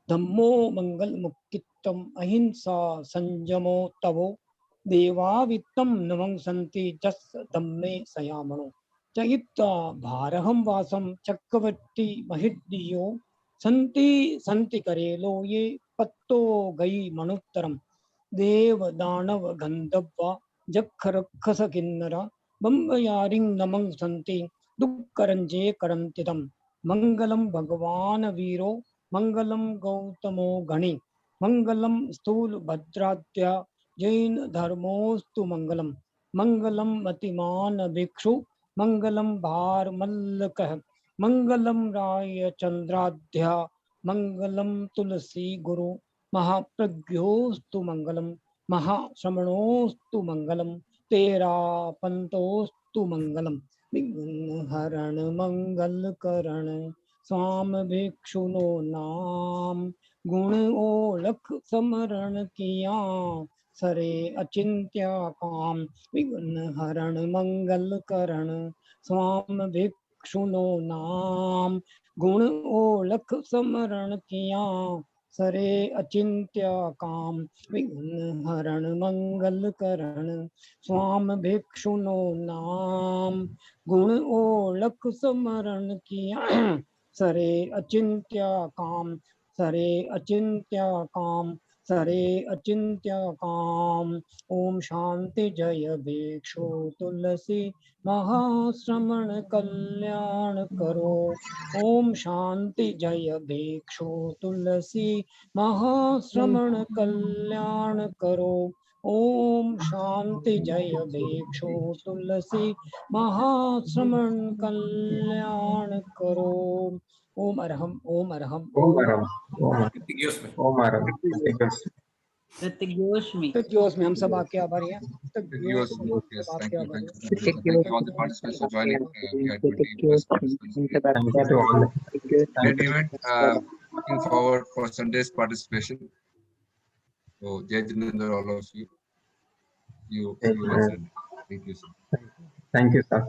धम्मो मंगल मुक्तित्तम, अहिंसा संयमो तवो, देवावित्तं नमं सन्ति जस धम्मे सयामणो। चयित्ता भारहं वासं चक्रवर्ती महिर्दियो, सन्ति सन्ति करेलो ये पत्तो गई मनुत्तरम। देव दानव गंधर्व जक्ष रक्षस किन्नरा, बम्बयारिं नमं सन्ति दुःखरञ्जे करन्तिदम्। मंगलम भगवान वीरो, मंगलम गौतमो गणि, मंगलम स्थूल भद्राद्या जैन धर्मोस्तु मंगलम। मंगलम मतिमान भिक्षु, मंगलम भार मल्लकः, मंगलम राय चंद्राध्या, मंगलम तुलसी गुरु, महाप्रज्ञोस्तु मंगलम, महाश्रमणोस्तु मंगलम, तेरा पंतोस्तु मंगलम। विघ्न हरण मंगल करण, स्वाम भिक्षुनो नाम, गुण ओलख समरण किया, सरे अचिंत्य काम। विघ्न हरण मंगल करण, स्वाम भिक्षुनो नाम, गुण ओलख समरण किया, सरे अचिंत्य काम। विघ्न हरण मंगल करण, स्वाम भिक्षुनो नाम, गुण ओलख समरण किया, सरे अचिंत्य काम, सरे अचिंत्य काम, सरे अचिंत्य काम। ओम शांति जय भिक्षु तुलसी, महाश्रमण कल्याण करो। ओम शांति जय भिक्षु तुलसी, महाश्रमण कल्याण करो। ओम शांति जय भिक्षु तुलसी, महाश्रमण कल्याण करो। ओम अरहम, ओम अरहम, ओम अरहम। कृतज्ञोस्मि। कृतज्ञोस्मि। कृतज्ञोस्मि, हम सब आपके आभारी हैं। कृतज्ञोस्मि, yes, thank you, thank you, कृतज्ञोस्मि। thank you all the participants for joining. We had 20 plus participants. Great event. Looking forward for Sunday's participation. So, Jai Jinendra, all of you. See you on Sunday. Thank you, sir. Thank you, sir.